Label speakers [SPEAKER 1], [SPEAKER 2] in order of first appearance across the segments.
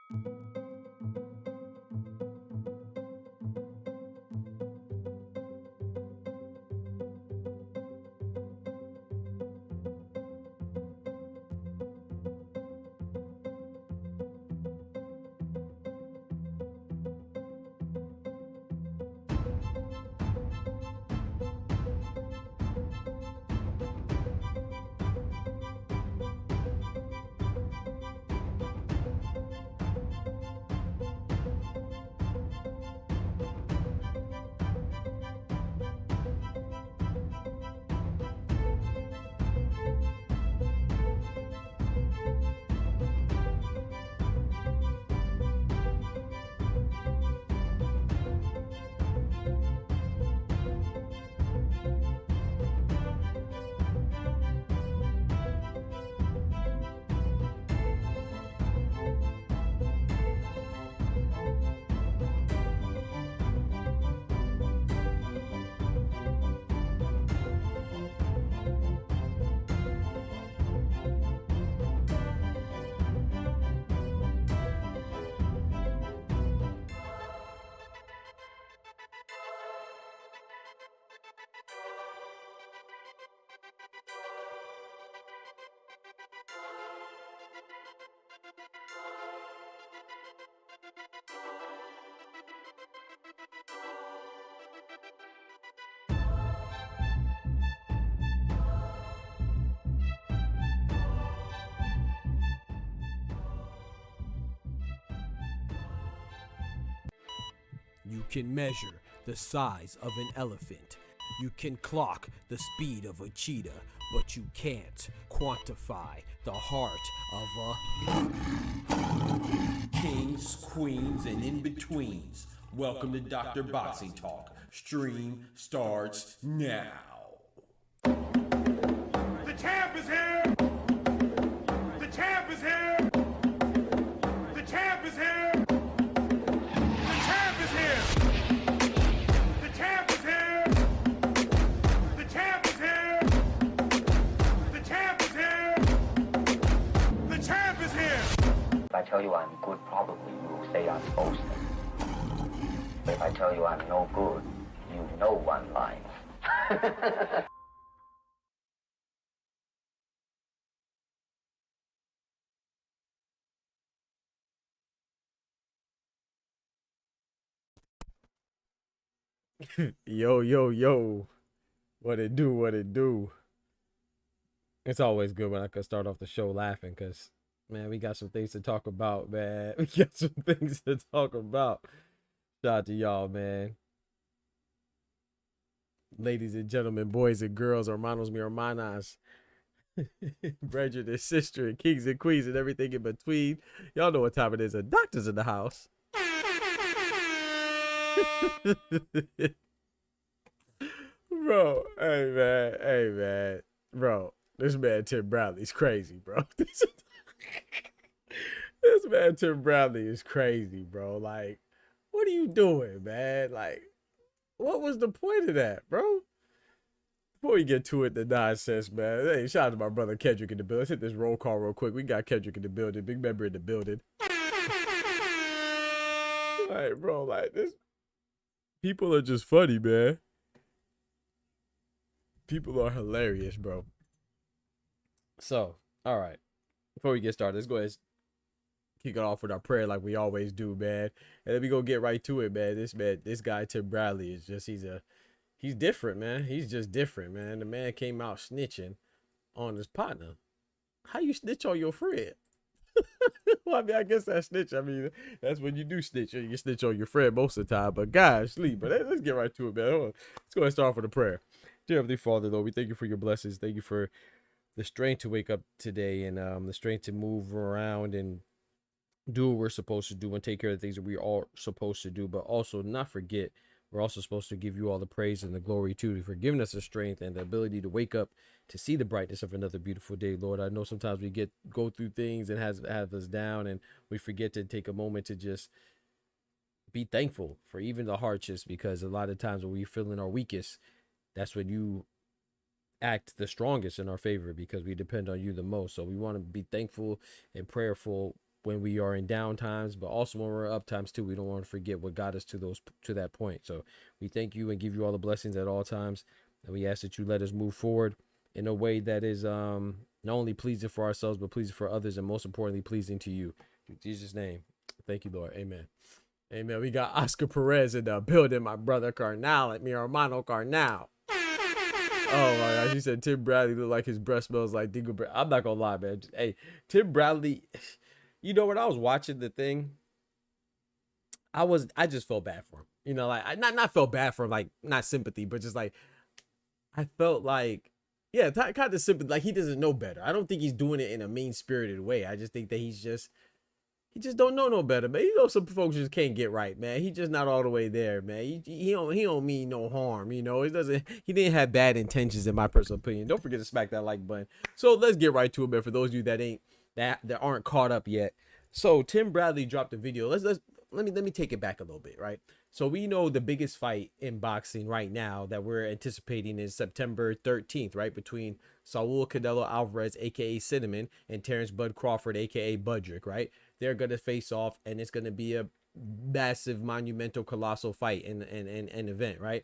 [SPEAKER 1] You can measure the size of an elephant. You can clock the speed of a cheetah, but you can't quantify the heart of a kings, queens, and in-betweens. Welcome to Dr. Boxing Talk. Stream starts now.
[SPEAKER 2] The champ is here! The champ is here! The champ is here! The champ is here! The champ is here! The champ is here! The champ is here! The champ is here!
[SPEAKER 3] If I tell you I'm good, probably you will say I'm boasting. But if I tell you I'm no good, you know one line.
[SPEAKER 4] Yo, yo, yo. What it do, what it do. It's always good when I can start off the show laughing because, man, we got some things to talk about, man. We got some things to talk about. Shout out to y'all, man. Ladies and gentlemen, boys and girls, hermanos mi hermanas, brethren and sister, and kings and queens, and everything in between. Y'all know what time it is. A doctor's in the house. Bro, hey man, bro, this man Tim Bradley's crazy, bro. This man Tim Bradley is crazy, bro. Like, what are you doing, man? Like, what was the point of that, bro? Before we get to it, the nonsense, man. Hey, shout out to my brother Kendrick in the building. Let's hit this roll call real quick. We got Kendrick in the building, big member in the building. Like, bro, like this. People are just funny, man. People are hilarious, bro. So, all right. Before we get started, let's go ahead and kick it off with our prayer like we always do, man. And then we go get right to it, man. This guy, Tim Bradley, is just, he's different, man. He's just different, man. The man came out snitching on his partner. How you snitch on your friend? Well, I mean, I guess that's snitch. I mean, that's when you do snitch. You snitch on your friend most of the time. But gosh, sleep. But let's get right to it, man. Hold on. Let's go ahead and start off with a prayer. Dear Heavenly Father, Lord, we thank you for your blessings. Thank you for the strength to wake up today and the strength to move around and do what we're supposed to do and take care of the things that we are supposed to do. But also not forget, we're also supposed to give you all the praise and the glory too for giving us the strength and the ability to wake up to see the brightness of another beautiful day, Lord. I know sometimes we go through things and have us down and we forget to take a moment to just be thankful for even the hardships, because a lot of times when we're feeling our weakest, that's when you act the strongest in our favor because we depend on you the most. So we want to be thankful and prayerful when we are in down times, but also when we're up times too. We don't want to forget what got us to that point. So we thank you and give you all the blessings at all times. And we ask that you let us move forward in a way that is not only pleasing for ourselves, but pleasing for others, and most importantly, pleasing to you. In Jesus' name, thank you, Lord. Amen. Amen. We got Oscar Perez in the building, my brother Carnal, mi hermano Carnal. Oh my gosh, he said Tim Bradley looked like his breath smells like Dingle. I'm not gonna lie, man. Hey, Tim Bradley, you know, when I was watching the thing, I just felt bad for him. You know, like I not felt bad for him, like not sympathy, but just like I felt like, yeah, kind of sympathy. Like he doesn't know better. I don't think he's doing it in a mean-spirited way. I just think that he just don't know no better, man. You know, some folks just can't get right, man. He just not all the way there, man. He don't mean no harm, you know. He didn't have bad intentions, in my personal opinion. Don't forget to smack that like button. So let's get right to it, man. For those of you that aren't caught up yet. So Tim Bradley dropped a video. Let me take it back a little bit, right? So we know the biggest fight in boxing right now that we're anticipating is September 13th, right? Between Saul Canelo Alvarez, aka Cinnamon, and Terence Bud Crawford, aka Budrick, right? They're gonna face off, and it's gonna be a massive, monumental, colossal fight and an event, right?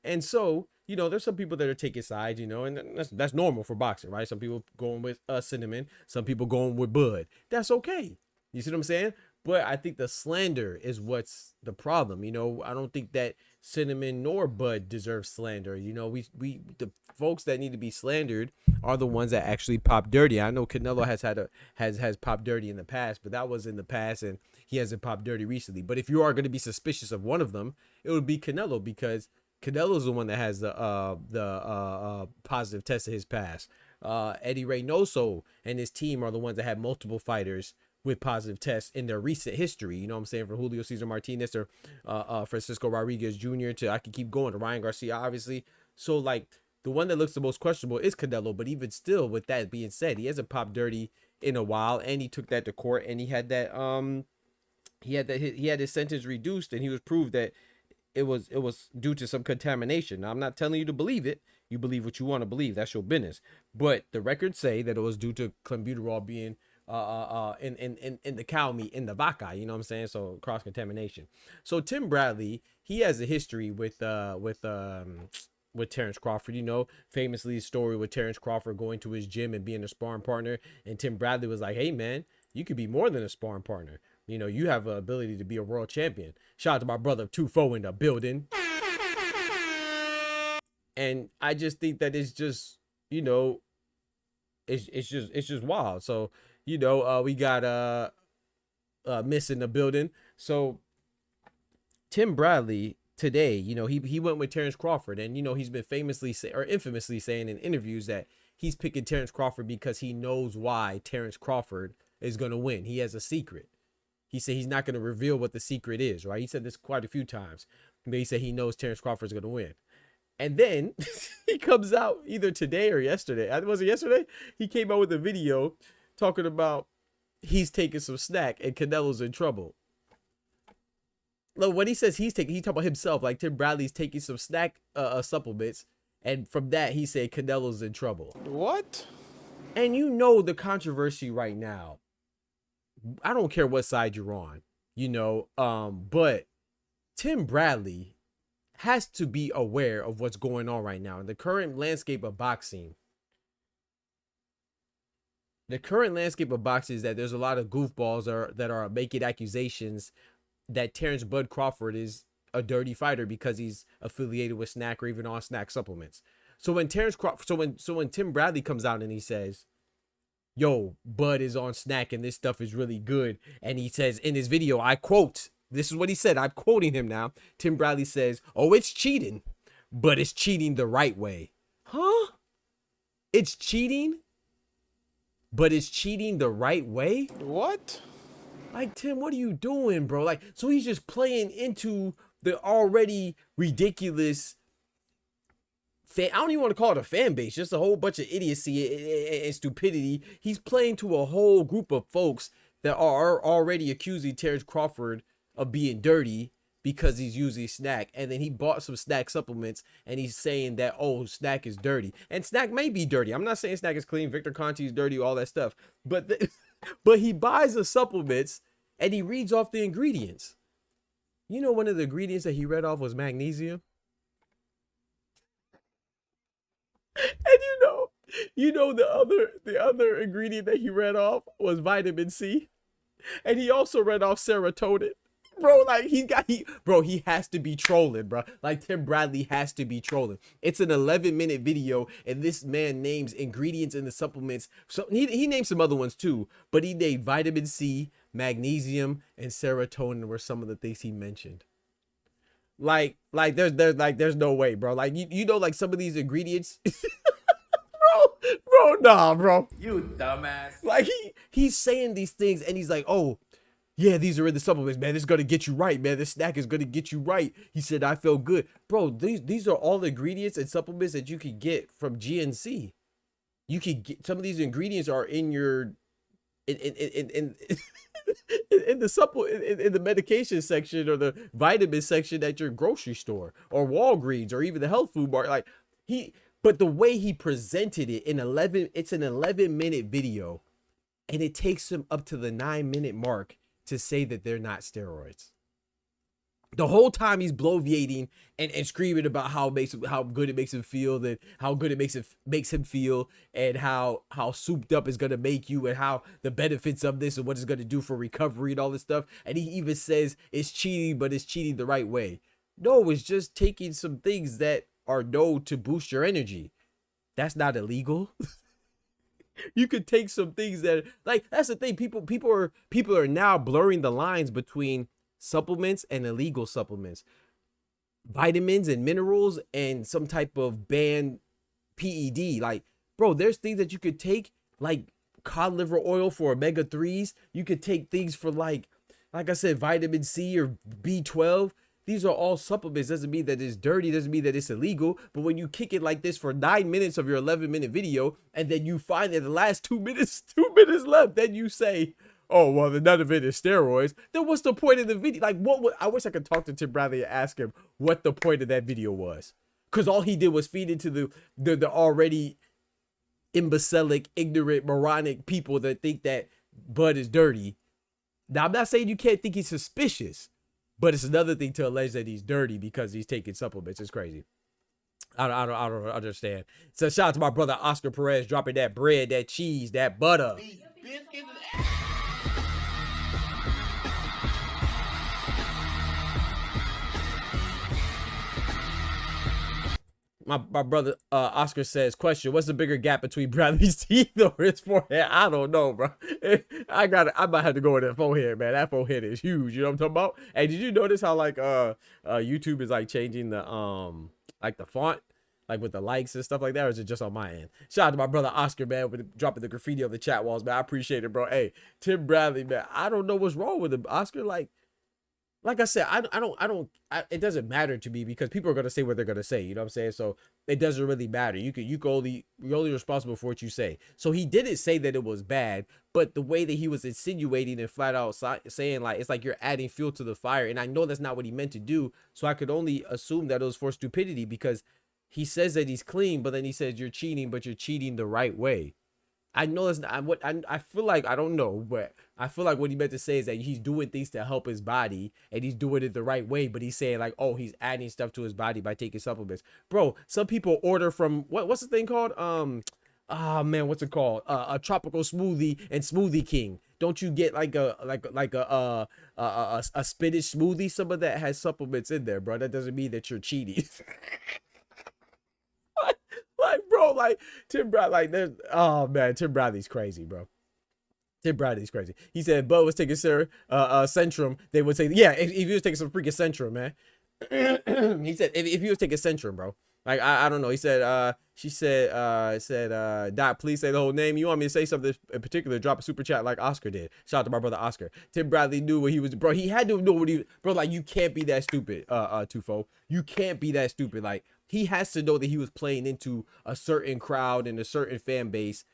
[SPEAKER 4] And so, you know, there's some people that are taking sides, you know, and that's normal for boxing, right? Some people going with Cinnamon, some people going with Bud. That's okay. You see what I'm saying? But I think the slander is what's the problem. You know, I don't think that Cinnamon nor Bud deserve slander. You know, the folks that need to be slandered are the ones that actually pop dirty. I know Canelo has popped dirty in the past, but that was in the past, and he hasn't popped dirty recently. But if you are going to be suspicious of one of them, it would be Canelo, because Canelo's the one that has the positive test of his past. Eddie Reynoso and his team are the ones that have multiple fighters with positive tests in their recent history. You know what I'm saying? From Julio Cesar Martinez or Francisco Rodriguez Jr. to, I could keep going, to Ryan Garcia, obviously. So, like, the one that looks the most questionable is Canelo. But even still, with that being said, he hasn't popped dirty in a while, and he took that to court, and he had his sentence reduced, and he was proved that it was due to some contamination. Now, I'm not telling you to believe it. You believe what you want to believe. That's your business. But the records say that it was due to clenbuterol being in the cow meat, in the vaca, you know what I'm saying? So cross contamination. So Tim Bradley, he has a history with Terence Crawford, you know, famously story with Terence Crawford going to his gym and being a sparring partner, and Tim Bradley was like, hey man, you could be more than a sparring partner. You know, you have an ability to be a world champion. Shout out to my brother Tufo in the building. And I just think that it's just, you know, it's just wild. So, you know, we got Miss in the building. So Tim Bradley today, you know, he went with Terence Crawford, and, you know, he's been infamously saying in interviews that he's picking Terence Crawford because he knows why Terence Crawford is going to win. He has a secret. He said he's not going to reveal what the secret is, right? He said this quite a few times, but he said he knows Terence Crawford is going to win. And then he comes out either today or yesterday. Was it yesterday? He came out with a video talking about he's taking some snack and Canelo's in trouble. Look, when he says he talking about himself, like Tim Bradley's taking some snack supplements, and from that he said Canelo's in trouble.
[SPEAKER 5] What?
[SPEAKER 4] And you know the controversy right now. I don't care what side you're on, you know, but Tim Bradley has to be aware of what's going on right now in the current landscape of boxing. The current landscape of boxing is that there's a lot of goofballs that are making accusations that Terence Bud Crawford is a dirty fighter because he's affiliated with SNAC or even on SNAC supplements. So when when Tim Bradley comes out and he says, yo, Bud is on SNAC and this stuff is really good, and he says in his video, I quote, this is what he said, I'm quoting him now. Tim Bradley says, oh, it's cheating, but it's cheating the right way. Huh? It's cheating, but it's cheating the right way?
[SPEAKER 5] What?
[SPEAKER 4] Like, Tim, what are you doing, bro? Like, so he's just playing into the already ridiculous I don't even want to call it a fan base, just a whole bunch of idiocy and stupidity. He's playing to a whole group of folks that are already accusing Terence Crawford of being dirty because he's using SNAC, and then he bought some SNAC supplements, and he's saying that, oh, SNAC is dirty, and SNAC may be dirty. I'm not saying SNAC is clean. Victor Conti is dirty, all that stuff, but but he buys the supplements and he reads off the ingredients. You know, one of the ingredients that he read off was magnesium, and you know the other ingredient that he read off was vitamin C, and he also read off serotonin. Bro, like he has to be trolling, bro. Like Tim Bradley has to be trolling. It's an 11-minute video, and this man names ingredients in the supplements. So he named some other ones too, but he named vitamin C, magnesium, and serotonin were some of the things he mentioned. Like there's no way, bro. Like you know, like some of these ingredients, bro, nah, bro.
[SPEAKER 5] You dumbass.
[SPEAKER 4] Like he's saying these things, and he's like, oh. Yeah, these are in the supplements, man. This is gonna get you right, man. This snack is gonna get you right. He said, I feel good. Bro, these are all ingredients and supplements that you could get from GNC. You could get some of these ingredients are in your in the medication section or the vitamin section at your grocery store or Walgreens or even the health food bar. Like but the way he presented it it's an 11-minute video, and it takes him up to the 9-minute mark to say that they're not steroids. The whole time he's bloviating and screaming about how good it makes him feel, that how good it makes him feel, and how souped up is gonna make you, and how the benefits of this and what it's gonna do for recovery and all this stuff. And he even says it's cheating, but it's cheating the right way. No, it's just taking some things that are known to boost your energy. That's not illegal. You could take some things that, like, that's the thing. People are now blurring the lines between supplements and illegal supplements, vitamins and minerals, and some type of banned PED. Like, bro, there's things that you could take, like cod liver oil for omega-3s. You could take things for like I said, vitamin C or B12. These are all supplements. Doesn't mean that it's dirty, doesn't mean that it's illegal. But when you kick it like this for 9 minutes of your 11-minute video, and then you find that the last 2 minutes left, then you say, oh, well, then none of it is steroids. Then what's the point of the video? Like, I wish I could talk to Tim Bradley and ask him what the point of that video was. Because all he did was feed into the already imbecilic, ignorant, moronic people that think that bud is dirty. Now, I'm not saying you can't think he's suspicious, but it's another thing to allege that he's dirty because he's taking supplements. It's crazy. I don't understand. So shout out to my brother Oscar Perez dropping that bread, that cheese, that butter. My brother Oscar says, question, what's the bigger gap between Bradley's teeth or his forehead? I don't know, bro. I might have to go with that forehead, man. That forehead is huge. You know what I'm talking about? Hey, did you notice how like YouTube is like changing the like the font, like with the likes and stuff like that, or is it just on my end? Shout out to my brother Oscar, man, with dropping the graffiti on the chat walls, man. I appreciate it, bro. Hey, Tim Bradley, man. I don't know what's wrong with him, Oscar. Like I said, it doesn't matter to me because people are going to say what they're going to say. You know what I'm saying? So it doesn't really matter. You're only responsible for what you say. So he didn't say that it was bad, but the way that he was insinuating and flat out saying like, it's like you're adding fuel to the fire. And I know that's not what he meant to do. So I could only assume that it was for stupidity because he says that he's clean, but then he says you're cheating, but you're cheating the right way. I know that's not what I feel like. I don't know, but I feel like what he meant to say is that he's doing things to help his body and he's doing it the right way. But he's saying like, oh, he's adding stuff to his body by taking supplements. Bro, some people order from what's the thing called? Man, what's it called? A tropical smoothie and Smoothie King. Don't you get like a spinach smoothie? Some of that has supplements in there, bro. That doesn't mean that you're cheating. Like, bro, like Tim Bradley, like there's, oh man, Tim Bradley's crazy, bro. Tim Bradley's crazy. He said Bud was taking Centrum. They would say, yeah, if he was taking some freaking Centrum, man. He said if he was taking Centrum, bro. Like I don't know. He said she said Doc, please say the whole name. You want me to say something in particular? Drop a super chat like Oscar did. Shout out to my brother Oscar. Tim Bradley knew what he was, bro. He had to know what he, bro. Like you can't be that stupid, Tufo. You can't be that stupid. Like he has to know that he was playing into a certain crowd and a certain fan base.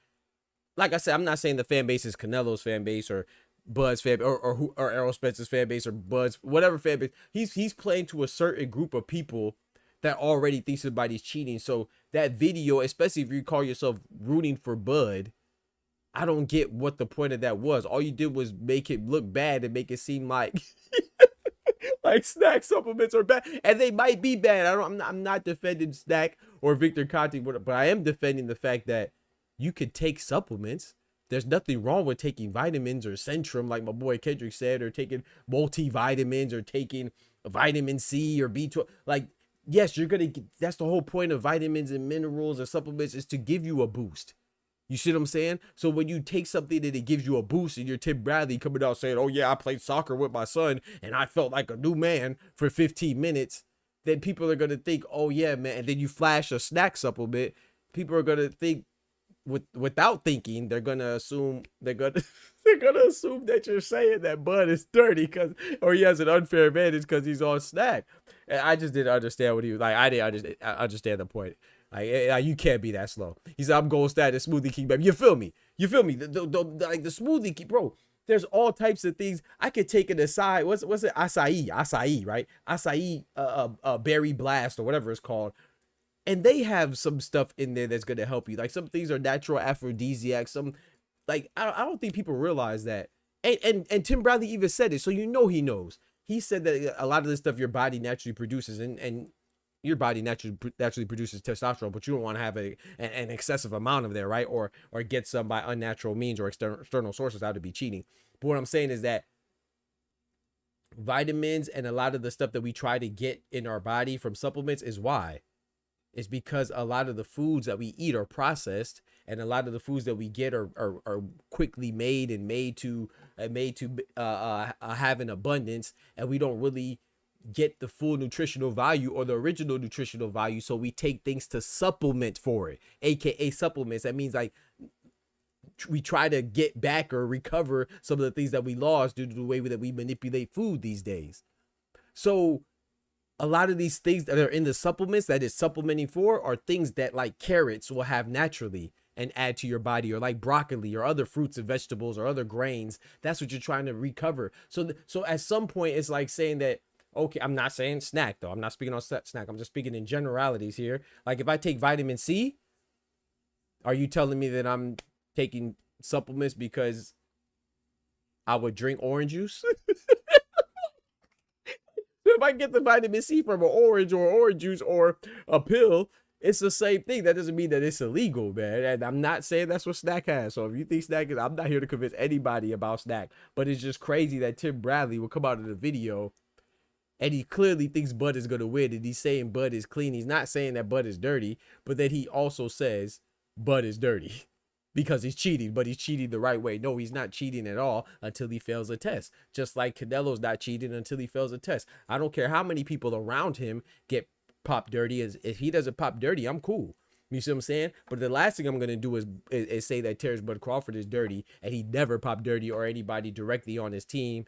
[SPEAKER 4] Like I said, I'm not saying the fan base is Canelo's fan base or Bud's fan or Errol Spence's fan base or Bud's whatever fan base. He's playing to a certain group of people that already thinks somebody's cheating. So that video, especially if you call yourself rooting for Bud, I don't get what the point of that was. All you did was make it look bad and make it seem like like snack supplements are bad, and they might be bad. I'm not defending Snack or Victor Conte, but I am defending the fact that you could take supplements. There's nothing wrong with taking vitamins or Centrum, like my boy Kendrick said, or taking multivitamins or taking vitamin C or B12. Like, yes, you're gonna get, that's the whole point of vitamins and minerals or supplements, is to give you a boost. You see what I'm saying? So when you take something that it gives you a boost, and you're Tim Bradley coming out saying, oh yeah, I played soccer with my son and I felt like a new man for 15 minutes, then people are going to think, oh yeah, man. And then you flash a snack supplement. People are going to think, without thinking, they're going to assume, they're going to assume that you're saying that Bud is dirty or he has an unfair advantage because he's on snack. And I just didn't understand what he was like. I didn't understand the point. Like, you can't be that slow. He said, I'm gold status smoothie king, baby. You feel me? Like the smoothie king, bro. There's all types of things I could take it aside. What's it? Acai, right? Acai, berry blast or whatever it's called. And they have some stuff in there that's gonna help you. Like, some things are natural aphrodisiacs. Some, like, I don't think people realize that. And Tim Bradley even said it, so you know he knows. He said that a lot of this stuff your body naturally produces, and your body naturally produces testosterone, but you don't want to have an excessive amount of there, right? Or get some by unnatural means or external sources. That would be cheating. But what I'm saying is that vitamins and a lot of the stuff that we try to get in our body from supplements is why. It's because a lot of the foods that we eat are processed, and a lot of the foods that we get are quickly made and made to have an abundance, and we don't really get the full nutritional value or the original nutritional value. So we take things to supplement for it, aka supplements. That means like we try to get back or recover some of the things that we lost due to the way that we manipulate food these days. So a lot of these things that are in the supplements that it's supplementing for are things that like carrots will have naturally and add to your body, or like broccoli or other fruits and vegetables or other grains. That's what you're trying to recover. So at some point it's like saying that, okay, I'm not saying snack though. I'm not speaking on snack. I'm just speaking in generalities here. Like, if I take vitamin C, are you telling me that I'm taking supplements because I would drink orange juice? If I get the vitamin C from an orange or orange juice or a pill, it's the same thing. That doesn't mean that it's illegal, man. And I'm not saying that's what snack has. So if you think snack is, I'm not here to convince anybody about snack. But it's just crazy that Tim Bradley will come out of the video and he clearly thinks Bud is going to win, and he's saying Bud is clean. He's not saying that Bud is dirty, but then he also says Bud is dirty because he's cheating, but he's cheating the right way. No, he's not cheating at all until he fails a test. Just like Canelo's not cheating until he fails a test. I don't care how many people around him get popped dirty. If he doesn't pop dirty, I'm cool. You see what I'm saying? But the last thing I'm going to do is say that Terence Bud Crawford is dirty, and he never popped dirty, or anybody directly on his team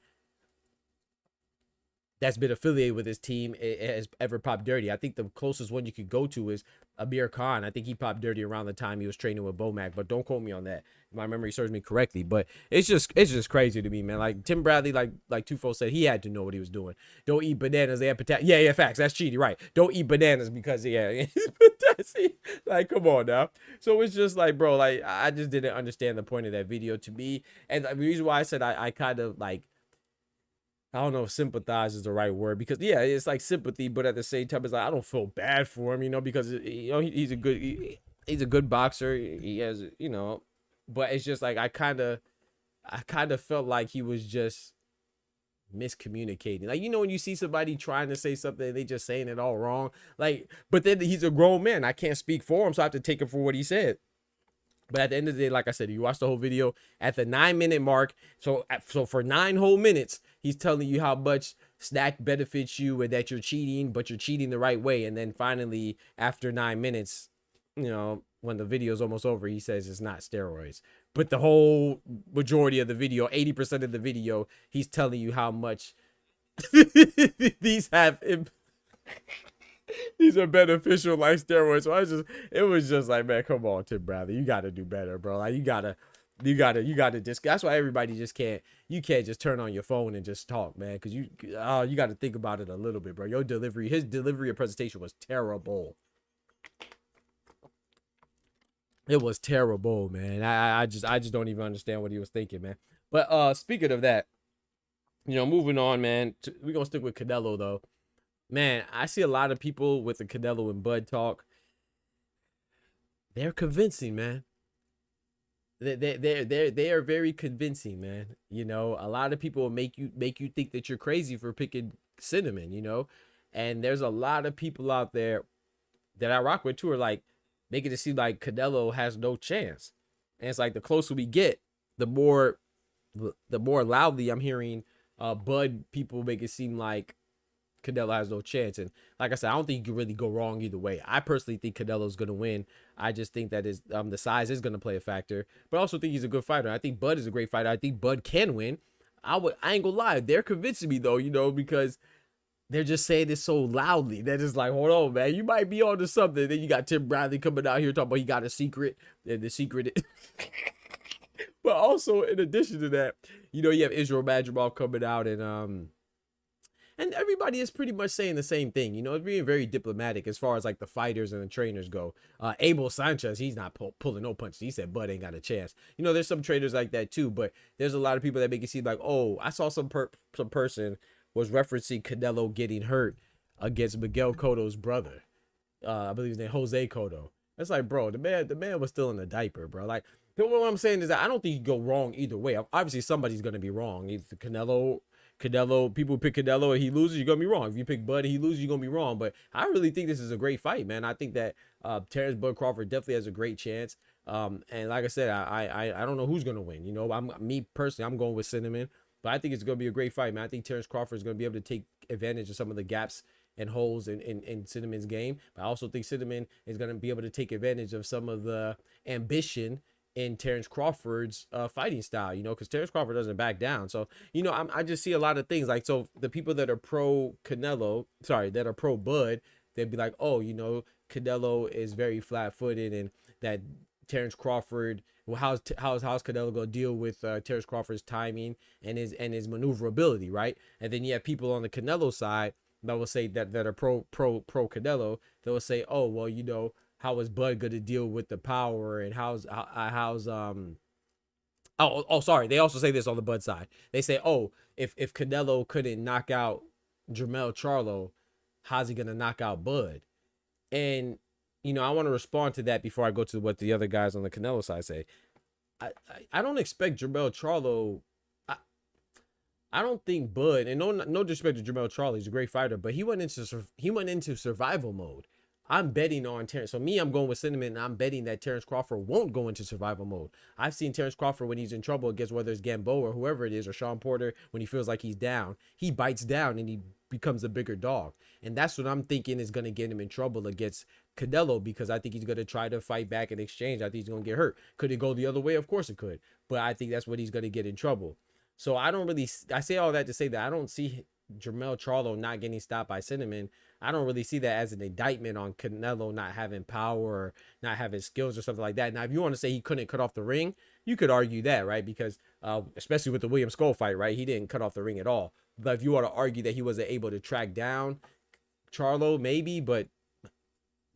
[SPEAKER 4] that's been affiliated with his team has ever popped dirty. I think the closest one you could go to is Amir Khan. I think he popped dirty around the time he was training with Bomac, but don't quote me on that. My memory serves me correctly, but it's just crazy to me, man. Like Tim Bradley, like Tufo said, he had to know what he was doing. Don't eat bananas. They have potassium. Yeah, facts. That's cheating, right? Don't eat bananas because potassium. Like, come on now. So it's just like, bro, like I just didn't understand the point of that video to me, and the reason why I said I kind of like, I don't know if sympathize is the right word, because yeah, it's like sympathy, but at the same time, it's like I don't feel bad for him, because he's a good boxer. He has, but it's just like I kind of felt like he was just miscommunicating. Like, when you see somebody trying to say something and they just saying it all wrong, like, but then he's a grown man. I can't speak for him, so I have to take it for what he said. But at the end of the day, like I said, you watch the whole video at the 9-minute mark. So for 9 whole minutes, he's telling you how much snack benefits you and that you're cheating, but you're cheating the right way. And then finally, after 9 minutes, when the video is almost over, he says it's not steroids. But the whole majority of the video, 80% of the video, he's telling you how much these are beneficial like steroids. So it was just like, man, come on, Tim Bradley, you got to do better, bro. Like, you got to You gotta just. That's why everybody just can't. You can't just turn on your phone and just talk, man. Because you got to think about it a little bit, bro. His delivery and presentation was terrible. It was terrible, man. I just don't even understand what he was thinking, man. But speaking of that, moving on, man. We're gonna stick with Canelo though. Man, I see a lot of people with the Canelo and Bud talk. They're convincing, man. They are very convincing, man. A lot of people make you think that you're crazy for picking Cinnamon, and there's a lot of people out there that I rock with too are like making it seem like Canelo has no chance. And it's like the closer we get, the more loudly I'm hearing Bud people make it seem like Canelo has no chance. And like I said, I don't think you can really go wrong either way. I personally think Canelo's going to win. I just think that the size is going to play a factor. But I also think he's a good fighter. I think Bud is a great fighter. I think Bud can win. I ain't gonna lie. They're convincing me though, because they're just saying it so loudly that it's like, hold on, man, you might be onto something. Then you got Tim Bradley coming out here talking about he got a secret. And the secret is... But also, in addition to that, you have Israel Madrimov coming out and everybody is pretty much saying the same thing. It's being very diplomatic as far as like the fighters and the trainers go. Abel Sanchez, he's not pulling no punches. He said Bud ain't got a chance. There's some trainers like that too, but there's a lot of people that make it seem like, oh, I saw some person was referencing Canelo getting hurt against Miguel Cotto's brother. I believe his name Jose Cotto. It's like, bro, the man was still in a diaper, bro. Like, what I'm saying is that I don't think you go wrong either way. Obviously, somebody's gonna be wrong. Either Canelo, people pick Canelo and he loses, you're gonna be wrong. If you pick Bud and he loses, you're gonna be wrong. But I really think this is a great fight, man. I think that Terence Bud Crawford definitely has a great chance. And like I said, I don't know who's gonna win. Me personally, I'm going with Cinnamon. But I think it's going to be a great fight, man. I think Terence Crawford is going to be able to take advantage of some of the gaps and holes in Cinnamon's game. But I also think Cinnamon is going to be able to take advantage of some of the ambition in Terence Crawford's fighting style, because Terence Crawford doesn't back down. So, I just see a lot of things. Like, so the people that are pro Bud, they'd be like, oh, Canelo is very flat-footed and that Terence Crawford... Well, how's Canelo gonna deal with Terence Crawford's timing and his maneuverability, right? And then you have people on the Canelo side that will say that are pro Canelo. They will say, oh, well, how is Bud gonna deal with the power and sorry. They also say this on the Bud side. They say, oh, if Canelo couldn't knock out Jermell Charlo, how's he gonna knock out Bud? And I want to respond to that before I go to what the other guys on the Canelo side say. I don't expect Jermell Charlo. I don't think Bud, and no disrespect to Jermell Charlo, he's a great fighter, but he went into survival mode. I'm betting on Terence. So I'm going with Cinnamon, and I'm betting that Terence Crawford won't go into survival mode. I've seen Terence Crawford when he's in trouble against whether it's Gamboa or whoever it is, or Sean Porter, when he feels like he's down, he bites down and he becomes a bigger dog. And that's what I'm thinking is going to get him in trouble against Canelo, because I think he's going to try to fight back in exchange. I think he's going to get hurt. Could it go the other way? Of course it could. But I think that's what he's going to get in trouble. So I say all that to say that I don't see Jermell Charlo not getting stopped by Cinnamon. I don't really see that as an indictment on Canelo not having power or not having skills or something like that. Now, if you want to say he couldn't cut off the ring, you could argue that, right? Because especially with the William Skull fight, right? He didn't cut off the ring at all. But if you want to argue that he wasn't able to track down Charlo, maybe, but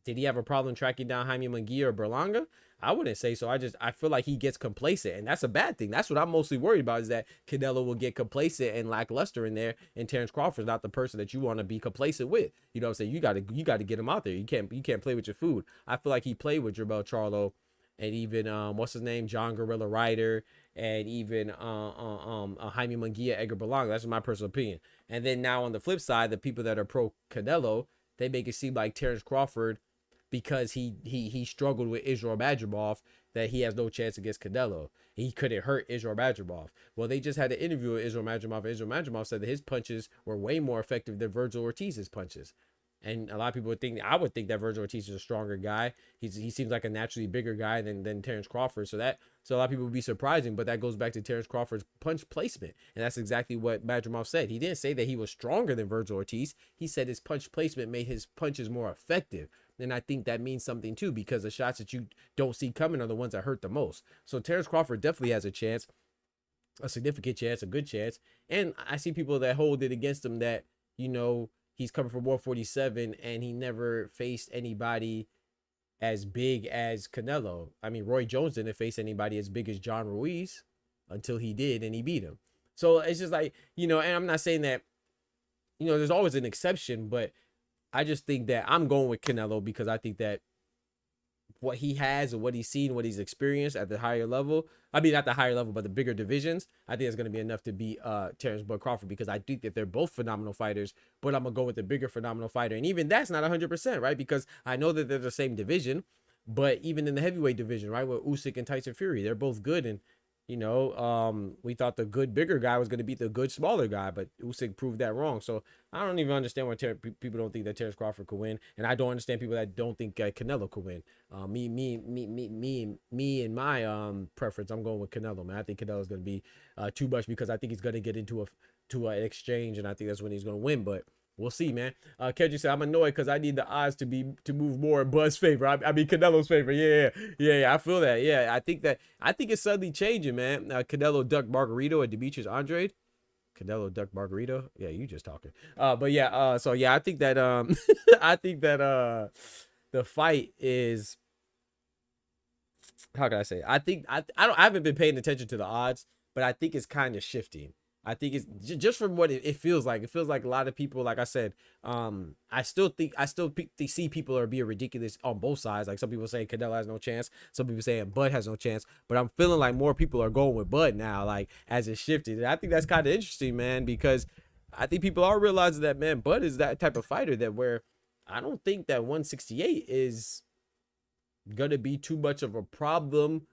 [SPEAKER 4] did he have a problem tracking down Jaime Munguia or Berlanga? I wouldn't say so. I feel like he gets complacent, and that's a bad thing. That's what I'm mostly worried about, is that Canelo will get complacent and lackluster in there, and Terence Crawford's not the person that you want to be complacent with. You know what I'm saying? You got to get him out there. You can't play with your food. I feel like he played with Jermell Charlo and even what's his name, John Gorilla Ryder, and even Jaime Munguia, Edgar Berlanga. That's my personal opinion. And then now on the flip side, the people that are pro Canelo, they make it seem like Terence Crawford, because he struggled with Israel Madrimov, that he has no chance against Canelo. He couldn't hurt Israel Madrimov. Well, they just had an interview with Israel Madrimov, and Israel Madrimov said that his punches were way more effective than Virgil Ortiz's punches. And a lot of people would think, I would think that Virgil Ortiz is a stronger guy. He seems like a naturally bigger guy than Terence Crawford. So a lot of people would be surprising, but that goes back to Terence Crawford's punch placement. And that's exactly what Madrimov said. He didn't say that he was stronger than Virgil Ortiz. He said his punch placement made his punches more effective. then I think that means something too, because the shots that you don't see coming are the ones that hurt the most. So Terence Crawford definitely has a chance, a significant chance, a good chance. And I see people that hold it against him that, you know, he's coming from 147 and he never faced anybody as big as Canelo. I mean, Roy Jones didn't face anybody as big as John Ruiz until he did, and he beat him. So it's just like, you know, and I'm not saying that, you know, there's always an exception, but I just think that I'm going with Canelo because I think that what he has and what he's seen, what he's experienced at the higher level, I mean, not the higher level, but the bigger divisions, I think it's going to be enough to beat Terence Bud Crawford, because I think that they're both phenomenal fighters, but I'm going to go with the bigger phenomenal fighter. And even that's not 100%, right? Because I know that they're the same division, but even in the heavyweight division, right, with Usyk and Tyson Fury, they're both good. And, you know, we thought the good bigger guy was going to beat the good smaller guy, but Usyk proved that wrong. So I don't even understand why people don't think that Terence Crawford could win, and I don't understand people that don't think Canelo could win. Me and my preference, I'm going with Canelo, man. I think Canelo's going to be too much, because I think he's going to get into an exchange, and I think that's when he's going to win. But we'll see, man. Kendrick said, I'm annoyed because I need the odds to move more in Bud's favor. I mean, Canelo's favor. Yeah. I feel that. Yeah, I think it's suddenly changing, man. Canelo ducked Margarito and Demetrius Andrade. Canelo ducked Margarito. Yeah, you just talking. But yeah. So yeah, I think that the fight is. How can I say? I haven't been paying attention to the odds, but I think it's kind of shifting. I think it's just from what it feels like. It feels like a lot of people, like I said, I still see people are being ridiculous on both sides. Like some people saying Canelo has no chance, some people saying Bud has no chance, but I'm feeling like more people are going with Bud now, like as it shifted. And I think that's kind of interesting, man, because I think people are realizing that, man, Bud is that type of fighter that where I don't think that 168 is gonna be too much of a problem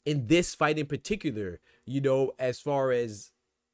[SPEAKER 4] in this fight in particular, you know, as far as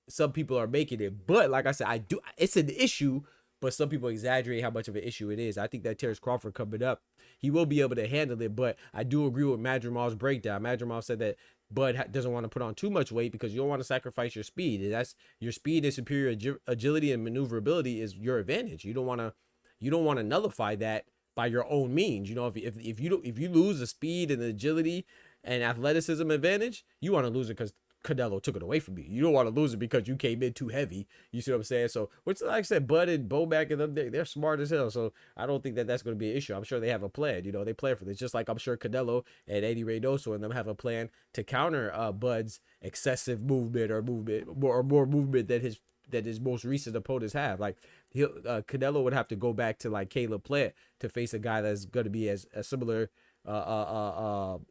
[SPEAKER 4] some people are making it. But like I said, it's an issue, but some people exaggerate how much of an issue it is. I think that Terence Crawford coming up, he will be able to handle it, but I do agree with Madrimal's breakdown. Madrimal said that Bud doesn't want to put on too much weight because you don't want to sacrifice your speed. And that's your speed and superior agility and maneuverability is your advantage. You don't want to nullify that by your own means. You know, if you lose the speed and the agility and athleticism advantage, you want to lose it because Canelo took it away from you. You don't want to lose it because you came in too heavy. You see what I'm saying? So, which, like I said, Bud and Bomac and them, they're smart as hell. So I don't think that that's going to be an issue. I'm sure they have a plan. You know, they plan for this. Just like I'm sure Canelo and Eddie Reynoso and them have a plan to counter Bud's excessive movement or more movement that his most recent opponents have. Like Canelo would have to go back to like Caleb Plant to face a guy that's going to be as similar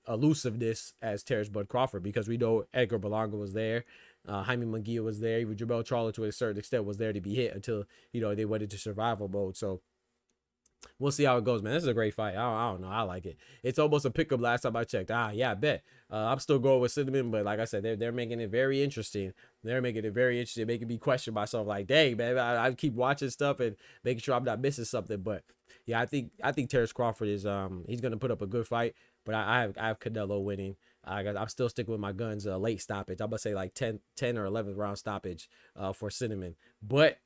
[SPEAKER 4] elusiveness as Terence Bud Crawford, because we know Edgar Berlanga was there, Jaime Munguia was there, even Jamel Charlo to a certain extent was there to be hit until, you know, they went into survival mode. So we'll see how it goes, man. This is a great fight. I don't know. I like it. It's almost a pickup last time I checked. Yeah, I bet. I'm still going with Cinnamon, but like I said, they're making it very interesting. They're making it very interesting, making me question myself. Like, dang, man, I keep watching stuff and making sure I'm not missing something. But yeah, I think Terence Crawford is he's gonna put up a good fight. But I have Canelo winning. I'm still sticking with my guns. Late stoppage. I'm gonna say like 10 or 11th round stoppage for Cinnamon. But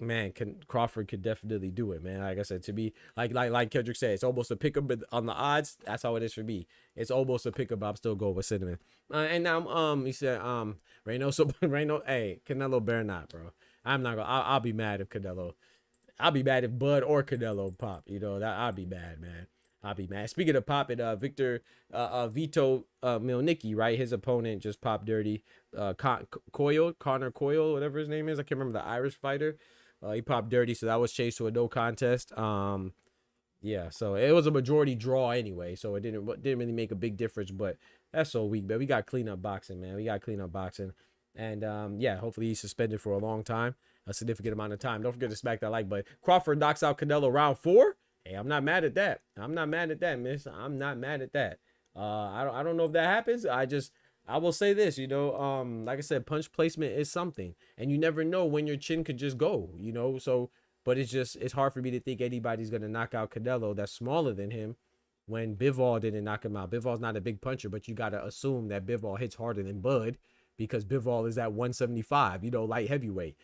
[SPEAKER 4] man, Crawford could definitely do it, man. Like I said, to be like Kendrick said, it's almost a pick 'em, but on the odds, that's how it is for me. It's almost a pick 'em, but I'm still going with Cinnamon. And now he said Reyno, hey, Canelo better not, bro. I'm not gonna. I'll be mad if Canelo. I'll be mad if Bud or Canelo pop. You know that I'll be mad, man. I'll be mad. Speaking of popping, Vito Milnicki, right? His opponent just popped dirty. Connor Coyle, whatever his name is. I can't remember, the Irish fighter. He popped dirty, so that was chased to a no contest. Yeah, so it was a majority draw anyway, so it didn't really make a big difference. But that's so weak, man. We got cleanup boxing, man. We got cleanup boxing, and yeah, hopefully he's suspended for a long time, a significant amount of time. Don't forget to smack that like button. Crawford knocks out Canelo round 4. Hey, I'm not mad at that. I'm not mad at that, miss. I'm not mad at that. I don't know if that happens. I will say this, you know, like I said, punch placement is something, and you never know when your chin could just go, you know. So, but it's hard for me to think anybody's gonna knock out Canelo that's smaller than him when Bivol didn't knock him out. Bivol's not a big puncher, but you gotta assume that Bivol hits harder than Bud because Bivol is at 175, you know, light heavyweight.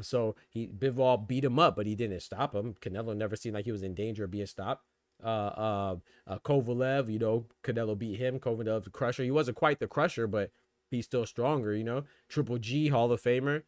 [SPEAKER 4] So Bivol beat him up, but he didn't stop him. Canelo never seemed like he was in danger of being stopped. Kovalev, you know, Canelo beat him. Kovalev, the crusher. He wasn't quite the crusher, but he's still stronger, you know. Triple G, Hall of Famer,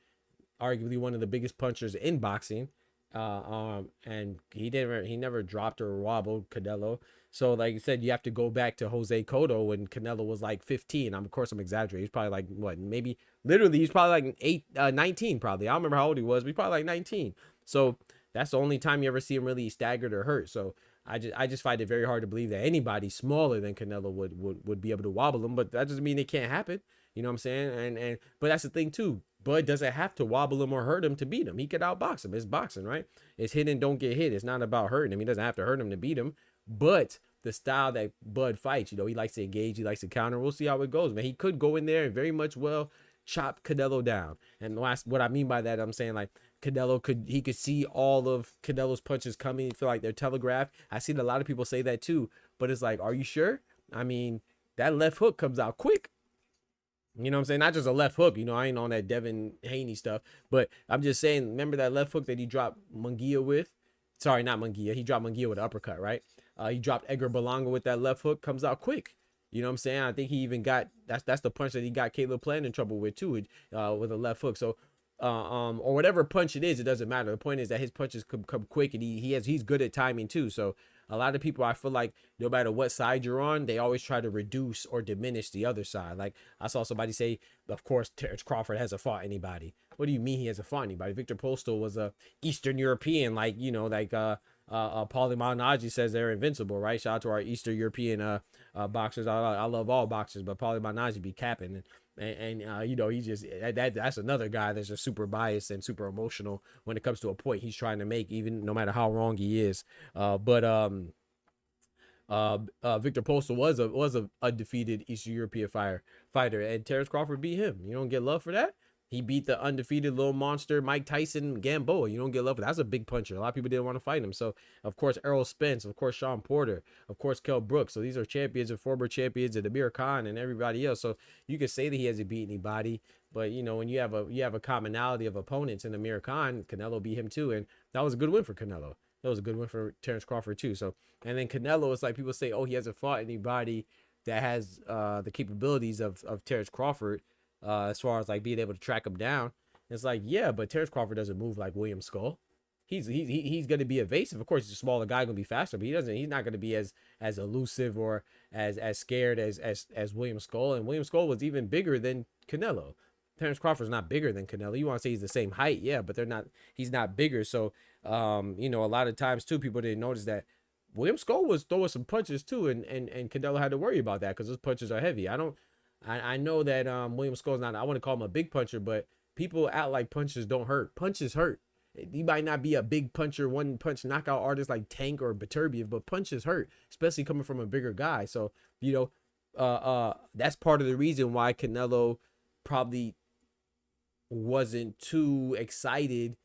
[SPEAKER 4] arguably one of the biggest punchers in boxing. And he never dropped or wobbled Canelo. So like I said, you have to go back to Jose Cotto when Canelo was like 15. Of course I'm exaggerating. He's probably like what, maybe literally he's probably like 19 probably. I don't remember how old he was, but he's probably like 19. So that's the only time you ever see him really staggered or hurt. So I just find it very hard to believe that anybody smaller than Canelo would be able to wobble him. But that doesn't mean it can't happen. You know what I'm saying? But that's the thing too. Bud doesn't have to wobble him or hurt him to beat him. He could outbox him. It's boxing, right? It's hit and don't get hit. It's not about hurting him. He doesn't have to hurt him to beat him. But the style that Bud fights, you know, he likes to engage. He likes to counter. We'll see how it goes, man. He could go in there and very much well chop Canelo down. And what I mean by that, I'm saying like Canelo could see all of Canelo's punches coming. Feel like they're telegraphed. I seen a lot of people say that too. But it's like, are you sure? I mean, that left hook comes out quick. You know what I'm saying? Not just a left hook. You know, I ain't on that Devin Haney stuff. But I'm just saying, remember that left hook that he dropped Munguia with? Sorry, not Munguia. He dropped Munguia with an uppercut, right? He dropped Edgar Berlanga with that left hook. Comes out quick. You know what I'm saying? I think he even got, that's the punch that he got Caleb Plant in trouble with too, with a left hook. So, or whatever punch it is, it doesn't matter. The point is that his punches come quick, and he's good at timing too. So a lot of people, I feel like no matter what side you're on, they always try to reduce or diminish the other side. Like I saw somebody say, of course, Terence Crawford hasn't fought anybody. What do you mean he hasn't fought anybody? Victor Postol was a Eastern European, like, you know, like Paulie Malignaggi says they're invincible, right? Shout out to our Eastern European boxers. I love all boxers, but Paulie Malignaggi be capping. And you know, he just that's another guy that's just super biased and super emotional when it comes to a point he's trying to make, even no matter how wrong he is. Victor Postol was a undefeated Eastern European fighter, and Terence Crawford beat him. You don't get love for that. He beat the undefeated little monster Mike Tyson Gamboa. You don't get love for that. That's a big puncher. A lot of people didn't want to fight him. So, of course, Errol Spence, of course, Sean Porter, of course, Kell Brooks. So these are champions and former champions, and Amir Khan and everybody else. So you could say that he hasn't beat anybody, but you know, when you have a commonality of opponents in Amir Khan, Canelo beat him too, and that was a good win for Canelo. That was a good win for Terence Crawford too. So, and then Canelo, it's like people say, oh, he hasn't fought anybody that has the capabilities of Terence Crawford. As far as like being able to track him down, it's like, yeah, but Terence Crawford doesn't move like William Skull. He's going to be evasive. Of course, he's a smaller guy, going to be faster, but he's not going to be as elusive or as scared as William Skull. And William Skull was even bigger than Canelo. Terence Crawford's not bigger than Canelo. You want to say he's the same height, yeah, but he's not bigger. So you know, a lot of times too, people didn't notice that William Skull was throwing some punches too, and Canelo had to worry about that because those punches are heavy. I know that William Skull's not, I want to call him a big puncher, but people act like punches don't hurt. Punches hurt. You might not be a big puncher, one punch knockout artist like Tank or Beterbiev, but punches hurt, especially coming from a bigger guy. So, you know, that's part of the reason why Canelo probably wasn't too excited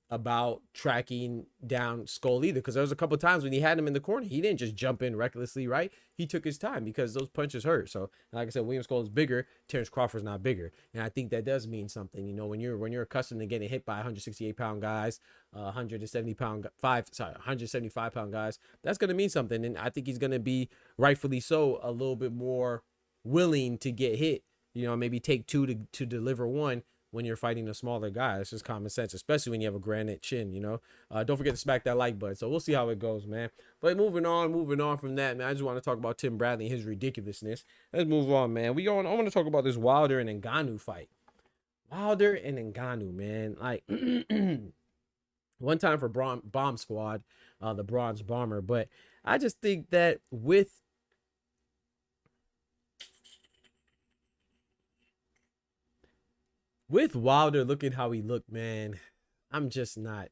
[SPEAKER 4] about tracking down Skull either, because there was a couple times when he had him in the corner, he didn't just jump in recklessly, right? He took his time because those punches hurt. So like I said, William Skull is bigger, Terence Crawford's not bigger, and I think that does mean something. You know, when you're accustomed to getting hit by 168-pound guys, 175-pound guys, that's going to mean something, and I think he's going to be, rightfully so, a little bit more willing to get hit. You know, maybe take two to deliver one when you're fighting a smaller guy. It's just common sense, especially when you have a granite chin, you know. Don't forget to smack that like button. So we'll see how it goes, man. But moving on from that, man, I just want to talk about Tim Bradley and his ridiculousness. Let's move on, man. I want to talk about this Wilder and Ngannou fight. Wilder and Ngannou, man. Like, one time for Bomb Squad, the Bronze Bomber. But I just think that with Wilder looking how he looked, man, I'm not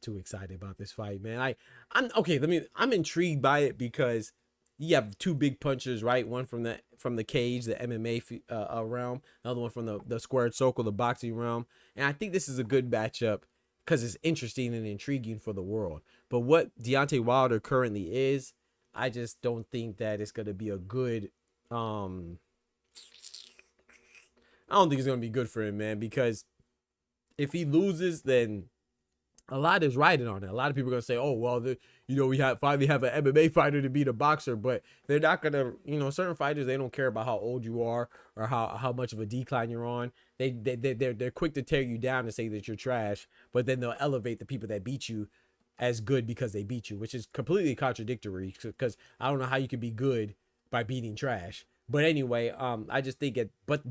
[SPEAKER 4] too excited about this fight, man. I'm intrigued by it because you have two big punchers, right? One from the cage, the MMA realm, another one from the squared circle, the boxing realm. And I think this is a good matchup because it's interesting and intriguing for the world. But what Deontay Wilder currently is, I just don't think that it's going to be a good I don't think it's going to be good for him, man, because if he loses, then a lot is riding on it. A lot of people are gonna say, "Oh, well, we finally have an MMA fighter to beat a boxer," but they're not gonna, certain fighters, they don't care about how old you are or how much of a decline you're on. They're quick to tear you down and say that you're trash, but then they'll elevate the people that beat you as good because they beat you, which is completely contradictory. Because I don't know how you can be good by beating trash. But anyway, I just think but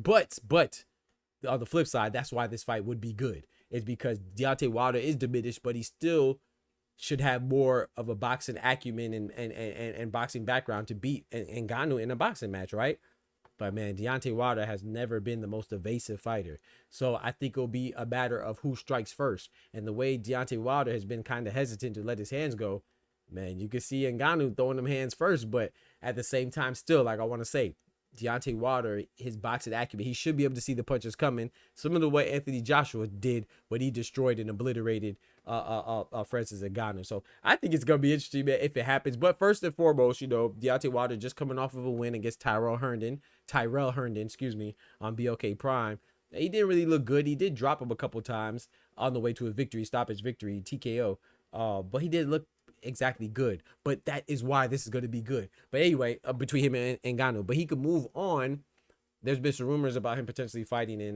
[SPEAKER 4] on the flip side, that's why this fight would be good. Is because Deontay Wilder is diminished, but he still should have more of a boxing acumen and boxing background to beat Ngannou in a boxing match, right? But man, Deontay Wilder has never been the most evasive fighter. So I think it'll be a matter of who strikes first. And the way Deontay Wilder has been kind of hesitant to let his hands go, man, you can see Ngannou throwing them hands first. But at the same time, still, like I want to say, Deontay Wilder, his boxing acumen, he should be able to see the punches coming. Similar to what Anthony Joshua did when he destroyed and obliterated Francis Ngannou. So I think it's going to be interesting, man, if it happens. But first and foremost, Deontay Wilder just coming off of a win against Tyrell Herndon, on BLK Prime. He didn't really look good. He did drop him a couple times on the way to a victory, stoppage victory, TKO. But he didn't look exactly good, but that is why this is going to be good. But anyway, between him and Ngannou, but he could move on. There's been some rumors about him potentially fighting in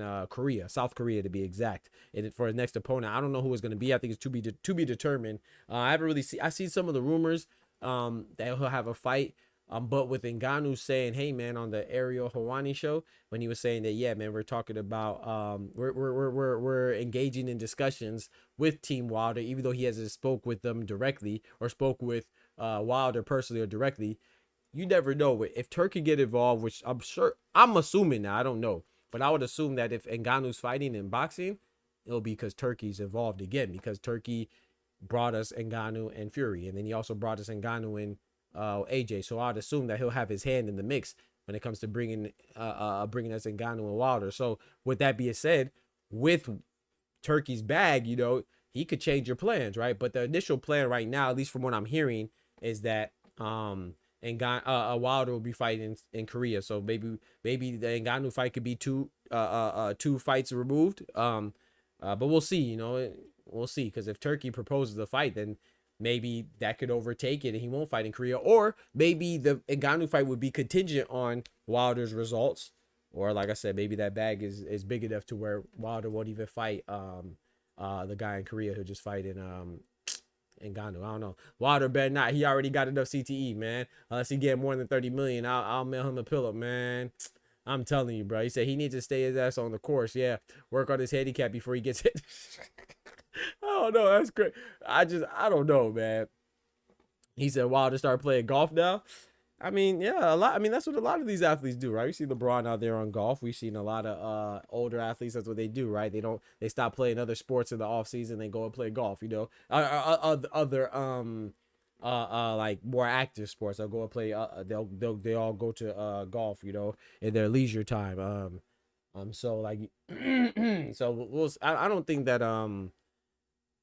[SPEAKER 4] South Korea to be exact, and for his next opponent. I don't know who it's going to be. I think it's to be determined. I haven't really seen. I see some of the rumors that he'll have a fight. But with Ngannou saying, "Hey man," on the Ariel Helwani show, when he was saying that, yeah man, we're talking about we're engaging in discussions with Team Wilder, even though he hasn't spoke with them directly or spoke with Wilder personally or directly. You never know if Turkey get involved, which I'm assuming now, I don't know, but I would assume that if Ngannou's fighting in boxing, it'll be because Turkey's involved again, because Turkey brought us Ngannou and Fury, and then he also brought us Ngannou and AJ. So I'd assume that he'll have his hand in the mix when it comes to bringing us Ngannou and Wilder. So with that being said, with Turkey's bag, he could change your plans, right? But the initial plan right now, at least from what I'm hearing, is that Wilder will be fighting in Korea. So maybe the Ngannou fight could be two fights removed. But we'll see. We'll see, because if Turkey proposes a fight, then maybe that could overtake it and he won't fight in Korea. Or maybe the Ngannou fight would be contingent on Wilder's results. Or like I said, maybe that bag is big enough to where Wilder won't even fight the guy in Korea who just fight in Ngannou. I don't know. Wilder better not. He already got enough CTE, man. Unless he get more than 30 million, I'll mail him a pillow, man. I'm telling you, bro. He said he needs to stay his ass on the course. Yeah, work on his handicap before he gets hit. I don't know. That's great. I don't know, man. He said Wilder started playing golf now. I mean, yeah, a lot. I mean, that's what a lot of these athletes do, right? We see LeBron out there on golf. We've seen a lot of older athletes. That's what they do, right? They stop playing other sports in the off season. They go and play golf. Other like more active sports. They'll go and play. They all go to golf, in their leisure time. So like, so I don't think that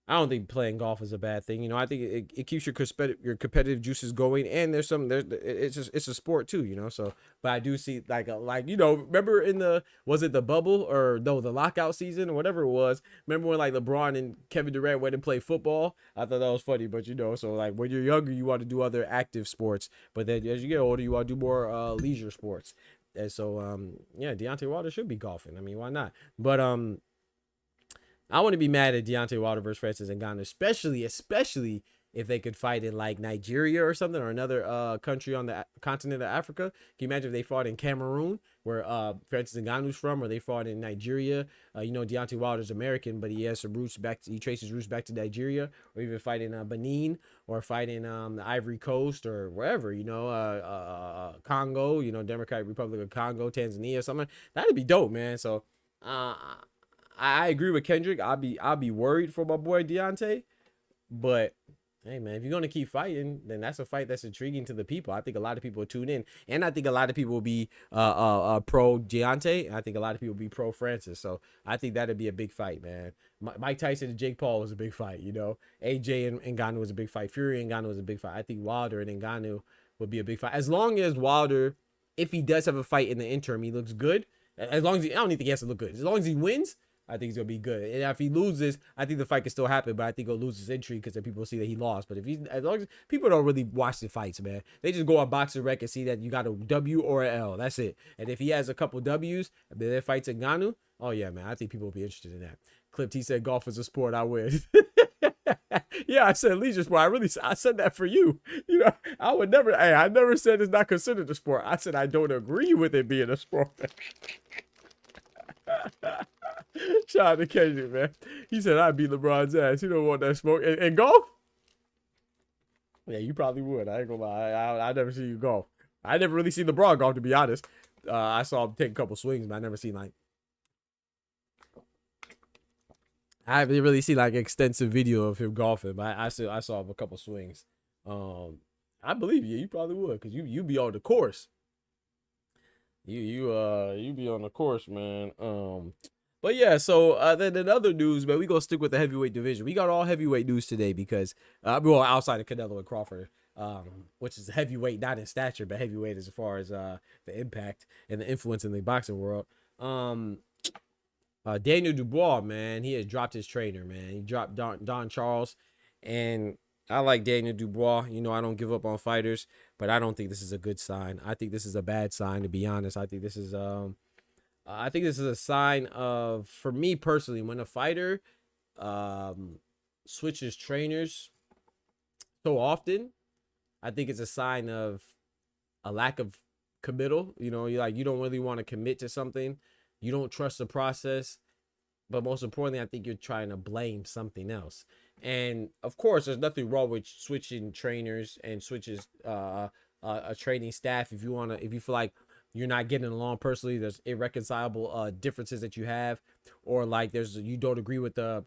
[SPEAKER 4] I don't think playing golf is a bad thing. I think it keeps your competitive juices going, and it's a sport too, So, but I do see remember was it the bubble or no, the lockout season or whatever it was? Remember when like LeBron and Kevin Durant went and played football? I thought that was funny, but so like when you're younger, you want to do other active sports, but then as you get older, you want to do more leisure sports. And so yeah, Deontay Wilder should be golfing. I mean, why not? But I wouldn't be mad at Deontay Wilder versus Francis Ngannou, especially if they could fight in like Nigeria or something, or another country on the continent of Africa. Can you imagine if they fought in Cameroon, where Francis Ngannou's from, or they fought in Nigeria? Deontay Wilder's American, but he has some roots he traces roots back to Nigeria, or even fight in Benin, or fight in the Ivory Coast, or wherever, Congo, Democratic Republic of Congo, Tanzania, something. That'd be dope, man. So I agree with Kendrick. I'll be worried for my boy Deontay, but hey man, if you're gonna keep fighting, then that's a fight that's intriguing to the people. I think a lot of people will tune in, and I think a lot of people will be pro Deontay, and I think a lot of people will be pro Francis. So I think that'd be a big fight, man. Mike Tyson and Jake Paul was a big fight, AJ and Ngannou was a big fight. Fury and Ngannou was a big fight. I think Wilder and Ngannou would be a big fight, as long as Wilder, if he does have a fight in the interim, he looks good. As long as I don't even think he has to look good. As long as he wins, I think he's gonna be good. And if he loses, I think the fight can still happen, but I think he'll lose his intrigue because then people see that he lost. But if he's, as long as people don't really watch the fights, man, they just go on Boxing Rec and see that you got a W or an L. That's it. And if he has a couple W's, and then fights Ngannou, oh yeah, man, I think people will be interested in that. Clipped, he said golf is a sport. I win. Yeah, I said leisure sport. I said that for you. You know, I would never. Hey, I never said it's not considered a sport. I said I don't agree with it being a sport. Shout out to Kendrick, man. He said I'd beat LeBron's ass. You don't want that smoke. And golf? Yeah, you probably would. I ain't gonna lie. I never see you golf. I never really seen LeBron golf, to be honest. I saw him take a couple swings, but I never seen like. I haven't really seen like extensive video of him golfing, but I saw him a couple swings. I believe you. You probably would, cause you be on the course. You be on the course, man. But yeah, so then in other news, man, we gonna stick with the heavyweight division. We got all heavyweight news today because well, outside of Canelo and Crawford, which is heavyweight, not in stature, but heavyweight as far as the impact and the influence in the boxing world. Daniel Dubois, man, he has dropped his trainer, man. He dropped Don Charles, and I like Daniel Dubois. You know, I don't give up on fighters, but I don't think this is a good sign. I think this is a bad sign, to be honest. I think this is a sign of, for me personally, when a fighter switches trainers so often, I think it's a sign of a lack of committal. You know, you don't really want to commit to something. You don't trust the process, but most importantly, I think you're trying to blame something else. And of course, there's nothing wrong with switching trainers and switches a training staff if you feel like you're not getting along personally. There's irreconcilable differences that you have, or like you don't agree with the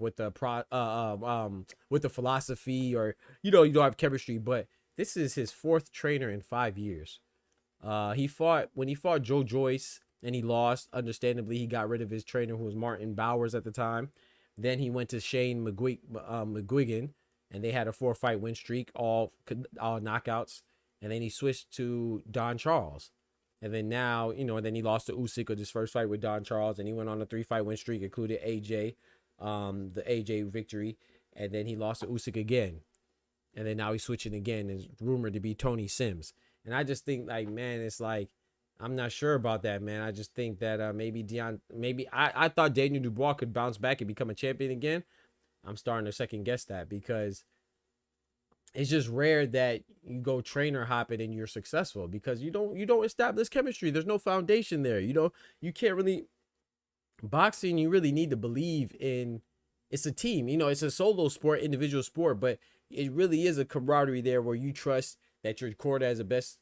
[SPEAKER 4] philosophy, or you don't have chemistry. But this is his fourth trainer in 5 years. When he fought Joe Joyce and he lost. Understandably, he got rid of his trainer, who was Martin Bowers at the time. Then he went to Shane McGuigan, and they had a 4-fight win streak, all knockouts. And then he switched to Don Charles. And then now, and then he lost to Usyk with his first fight with Don Charles, and he went on a 3-fight win streak, included AJ, the AJ victory. And then he lost to Usyk again. And then now he's switching again. It's rumored to be Tony Sims. And I just think, like, man, it's like, I'm not sure about that, man. I just think that I thought Daniel Dubois could bounce back and become a champion again. I'm starting to second guess that, because it's just rare that you go trainer hopping and you're successful, because you don't establish chemistry. There's no foundation there. You can't really, boxing, you really need to believe in, it's a team. It's a solo sport, individual sport, but it really is a camaraderie there where you trust that your corner has the best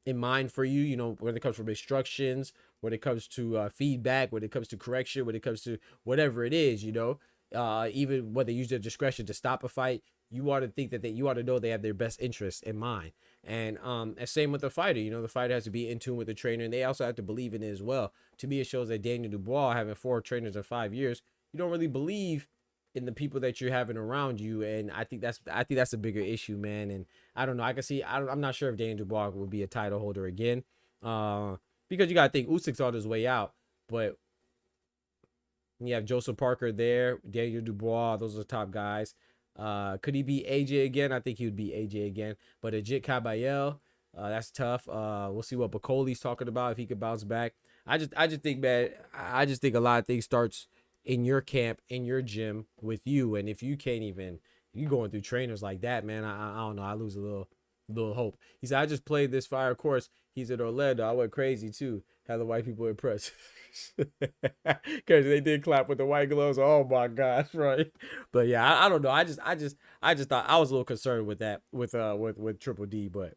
[SPEAKER 4] in mind for you, when it comes from instructions, when it comes to feedback, when it comes to correction, when it comes to whatever it is, even when they use their discretion to stop a fight, you want to think that you want to know they have their best interests in mind. And same with the fighter. The fighter has to be in tune with the trainer, and they also have to believe in it as well. To me, it shows that Daniel Dubois, having 4 trainers in 5 years, you don't really believe in the people that you're having around you, and I think that's a bigger issue, man. And I don't know. I'm not sure if Daniel Dubois will be a title holder again, because you gotta think Usyk's on his way out, but you have Joseph Parker there, Daniel Dubois. Those are the top guys. Could he be AJ again? I think he would be AJ again. But Ajit Kabayel, that's tough. We'll see what Bacoli's talking about, if he could bounce back. I just think, man. I just think a lot of things starts in your camp, in your gym with you. And if you can't even, you going through trainers like that, man, I don't know. I lose a little hope. He said, I just played this fire course. He's at Orlando. I went crazy too. Had the white people impressed. Because they did clap with the white gloves. Oh my gosh, right? But yeah, I don't know. I just thought, I was a little concerned with that, with Triple D, but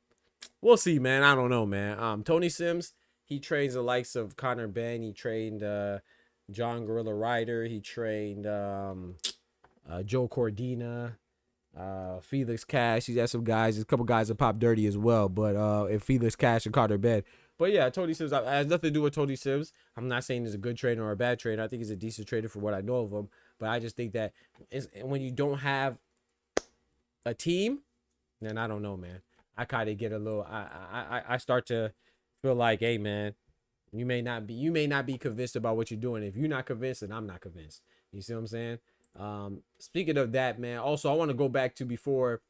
[SPEAKER 4] we'll see, man. I don't know, man. Tony Sims, he trains the likes of Conor Benn. He trained John Gorilla Ryder. He trained Joe Cordina, Felix Cash. He's had some guys. There's a couple guys that pop dirty as well, but and Felix Cash and Conor Benn. But yeah, Tony Sims, it has nothing to do with Tony Sims. I'm not saying he's a good trainer or a bad trainer. I think he's a decent trainer for what I know of him. But I just think that when you don't have a team, then I don't know, man. I kind of get a little, I start to feel like, hey, man, You may not be convinced about what you're doing. If you're not convinced, then I'm not convinced. You see what I'm saying? Speaking of that, man, also I want to go back to before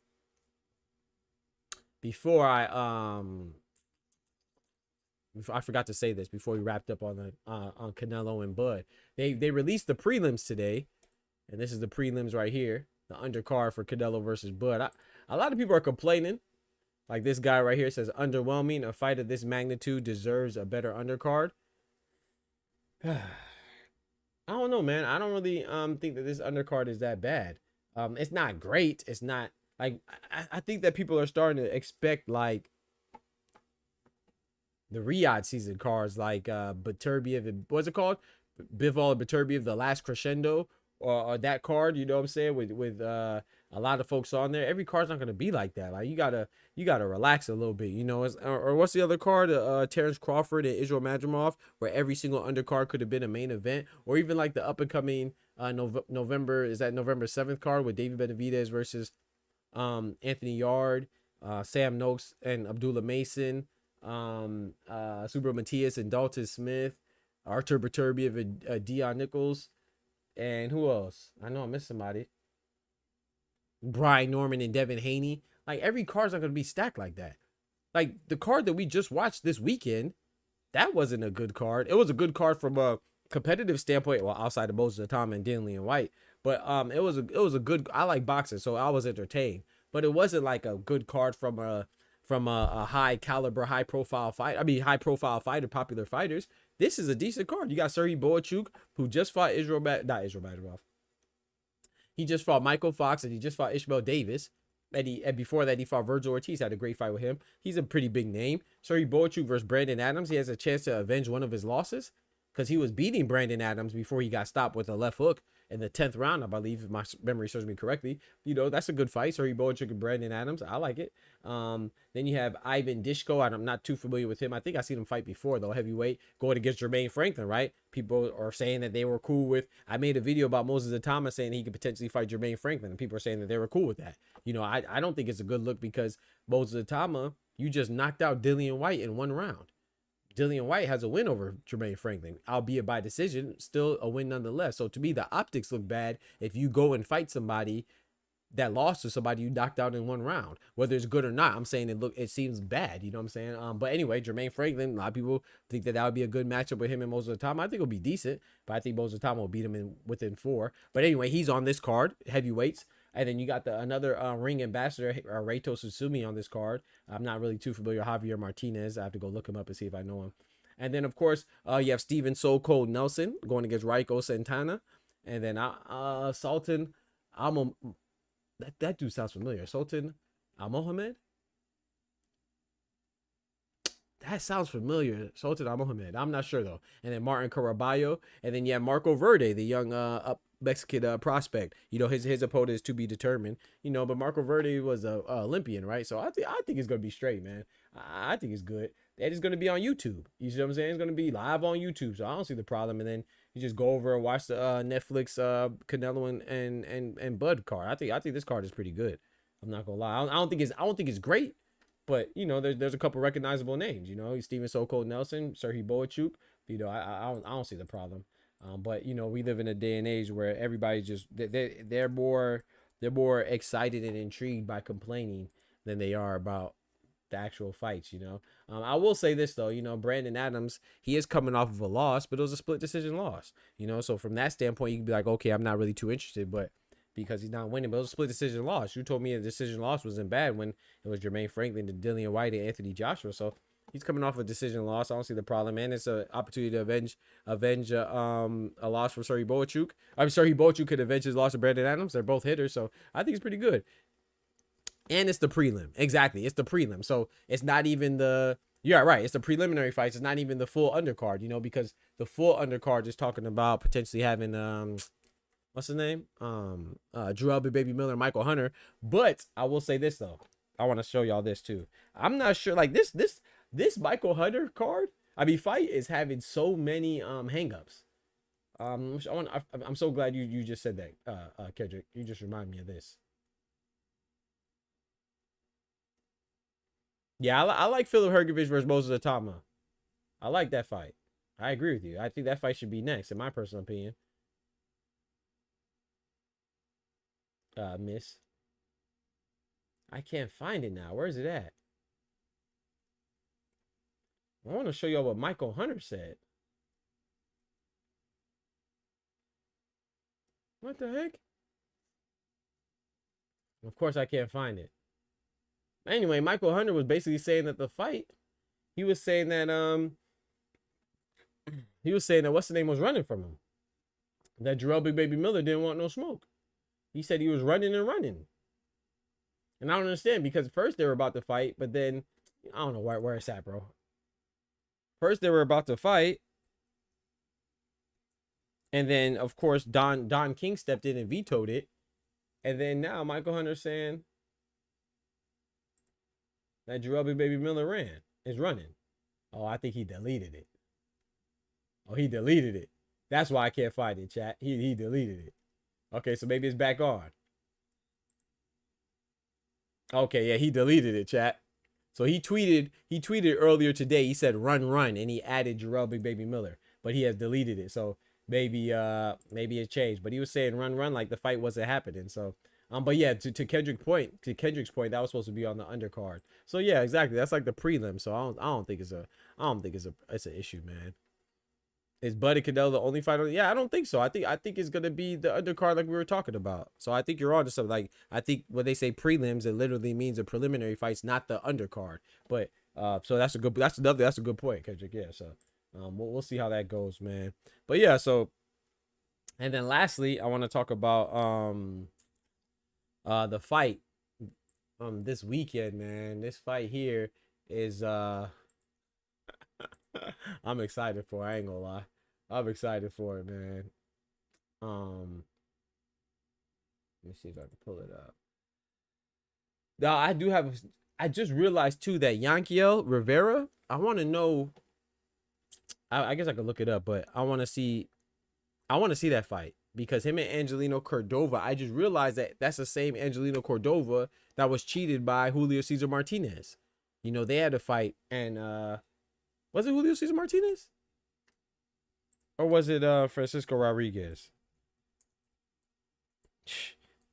[SPEAKER 4] I forgot to say this before we wrapped up on Canelo and Bud. They released the prelims today, and this is the prelims right here, the undercard for Canelo versus Bud. A lot of people are complaining. Like this guy right here says, underwhelming. A fight of this magnitude deserves a better undercard. I don't know, man. I don't really think that this undercard is that bad. It's not great. It's not like I think that people are starting to expect like the Riyadh season cards, like Beterbiev, what's it called? Bivol Beterbiev, the last crescendo, or that card. You know what I'm saying? With a lot of folks on there. Every card's not gonna be like that. Like you gotta relax a little bit, you know. Or what's the other card? Terence Crawford and Israel Madrimov, where every single undercard could have been a main event, or even like the up and coming November 7th card with David Benavidez versus Anthony Yard, Sam Noakes and Abdullah Mason, Subra Matias and Dalton Smith, Artur Beterbiev and Dion Nichols, and who else? I know I missed somebody. Brian Norman and Devin Haney. Like every card's not gonna be stacked like that. Like the card that we just watched this weekend, that wasn't a good card. It was a good card from a competitive standpoint, well, outside of Moses Atama and Dillian White. But it was a good. I like boxing, so I was entertained. But it wasn't like a good card from a high caliber, high profile fight. I mean, high profile fighter, popular fighters. This is a decent card. You got Serhiy Boachuk, who just fought not Israel Madrimov. He just fought Michael Fox, and he just fought Ishmael Davis. And before that, he fought Virgil Ortiz. Had a great fight with him. He's a pretty big name. Serhiy Boachuk versus Brandon Adams. He has a chance to avenge one of his losses because he was beating Brandon Adams before he got stopped with a left hook in the 10th round, I believe, if my memory serves me correctly. You know, that's a good fight. Serhiy Boachuk and Brandon Adams. I like it. Then you have Ivan Dishko. I'm not too familiar with him. I think I've seen him fight before, though, heavyweight, going against Jermaine Franklin, right? People are saying that they were cool with. I made a video about Moses Atama saying he could potentially fight Jermaine Franklin, and people are saying that they were cool with that. You know, I don't think it's a good look because Moses Atama, you just knocked out Dillian White in one round. Dillian White has a win over Jermaine Franklin, albeit by decision, still a win nonetheless. So to me, the optics look bad if you go and fight somebody that lost to somebody you knocked out in one round, whether it's good or not. I'm saying it seems bad, you know what I'm saying? But anyway, Jermaine Franklin, a lot of people think that would be a good matchup with him and Moses Atama. I think it'll be decent, but I think Moses Atama will beat him within 4. But anyway, he's on this card, heavyweights. And then you got another ring ambassador, Reito Susumi, on this card. I'm not really too familiar with Javier Martinez. I have to go look him up and see if I know him. And then, of course, you have Steven So Cold Nelson going against Raiko Santana. And then Sultan that dude sounds familiar. Sultan Al-Mohamed? That sounds familiar. Sultan Al-Mohamed. I'm not sure, though. And then Martin Caraballo. And then you have Marco Verde, the young Mexican prospect. You know, his opponent is to be determined. You know, but Marco Verde was a Olympian, right? So I think it's gonna be straight, man. I think it's good. That is gonna be on YouTube. You see what I'm saying? It's gonna be live on YouTube. So I don't see the problem. And then you just go over and watch the Netflix Canelo and Bud card. I think this card is pretty good. I'm not gonna lie. I don't think it's great, but you know, there's a couple recognizable names. You know, Steven So Cold Nelson, Serhiy Boachuk. You know, I don't see the problem. But you know, we live in a day and age where everybody's just they're more excited and intrigued by complaining than they are about the actual fights. You know, I will say this though, you know, Brandon Adams, he is coming off of a loss, but it was a split decision loss. You know, so from that standpoint, you can be like, okay, I'm not really too interested, but because he's not winning, but it was a split decision loss. You told me a decision loss wasn't bad when it was Jermaine Franklin to Dillian White and Anthony Joshua. So he's coming off a decision loss. I don't see the problem, and it's an opportunity to avenge a loss from Serhiy Boachuk. Serhiy Boachuk could avenge his loss to Brandon Adams. They're both hitters, so I think it's pretty good. And it's the prelim. Exactly, it's the prelim. So it's not even the it's the preliminary fights. It's not even the full undercard, you know, because the full undercard is talking about potentially having what's his name? Drew Elby, Baby Miller, Michael Hunter. But I will say this though. I want to show y'all this too. I'm not sure, like this Michael Hunter card, fight is having so many hangups. I'm so glad you just said that, Kendrick. You just remind me of this. Yeah, I like Filip Hrgović versus Moses Atama. I like that fight. I agree with you. I think that fight should be next, in my personal opinion. Miss. I can't find it now. Where is it at? I want to show y'all what Michael Hunter said. What the heck? Of course, I can't find it. Anyway, Michael Hunter was basically saying that the fight, he was saying that what's the name was running from him. That Jarrell Big Baby Miller didn't want no smoke. He said he was running and running. And I don't understand, because first they were about to fight, but then I don't know where it's at, bro. First they were about to fight, and then of course Don King stepped in and vetoed it, and then now Michael Hunter's saying that Jarrell Big Baby Miller is running. Oh, I think he deleted it. Oh, he deleted it. That's why I can't find it, chat. He deleted it. Okay, so maybe it's back on. Okay, yeah, he deleted it, chat. So he tweeted earlier today. He said run, and he added Jarrell Big Baby Miller, but he has deleted it. So maybe it changed. But he was saying run like the fight wasn't happening. So but yeah, to Kendrick's point, that was supposed to be on the undercard. So yeah, exactly. That's like the prelim. So I don't think it's an issue, man. Is Bud and Canelo the only fight on? Yeah, I don't think so. I think it's gonna be the undercard like we were talking about. So I think you're on to something. Like, I think when they say prelims, it literally means the preliminary fights, not the undercard. But so that's a good point, Kendrick. Yeah. So we'll see how that goes, man. But yeah. So, and then lastly, I want to talk about the fight this weekend, man. This fight here is I'm excited for it. I ain't gonna lie. I'm excited for it, man. Let me see if I can pull it up. Now, I just realized too that Yankiel Rivera, I want to know, I guess I could look it up, but I want to see that fight, because him and Angelino Cordova, I just realized that that's the same Angelino Cordova that was cheated by Julio Cesar Martinez. You know, they had a fight, and was it Julio Cesar Martinez? Or was it Francisco Rodriguez?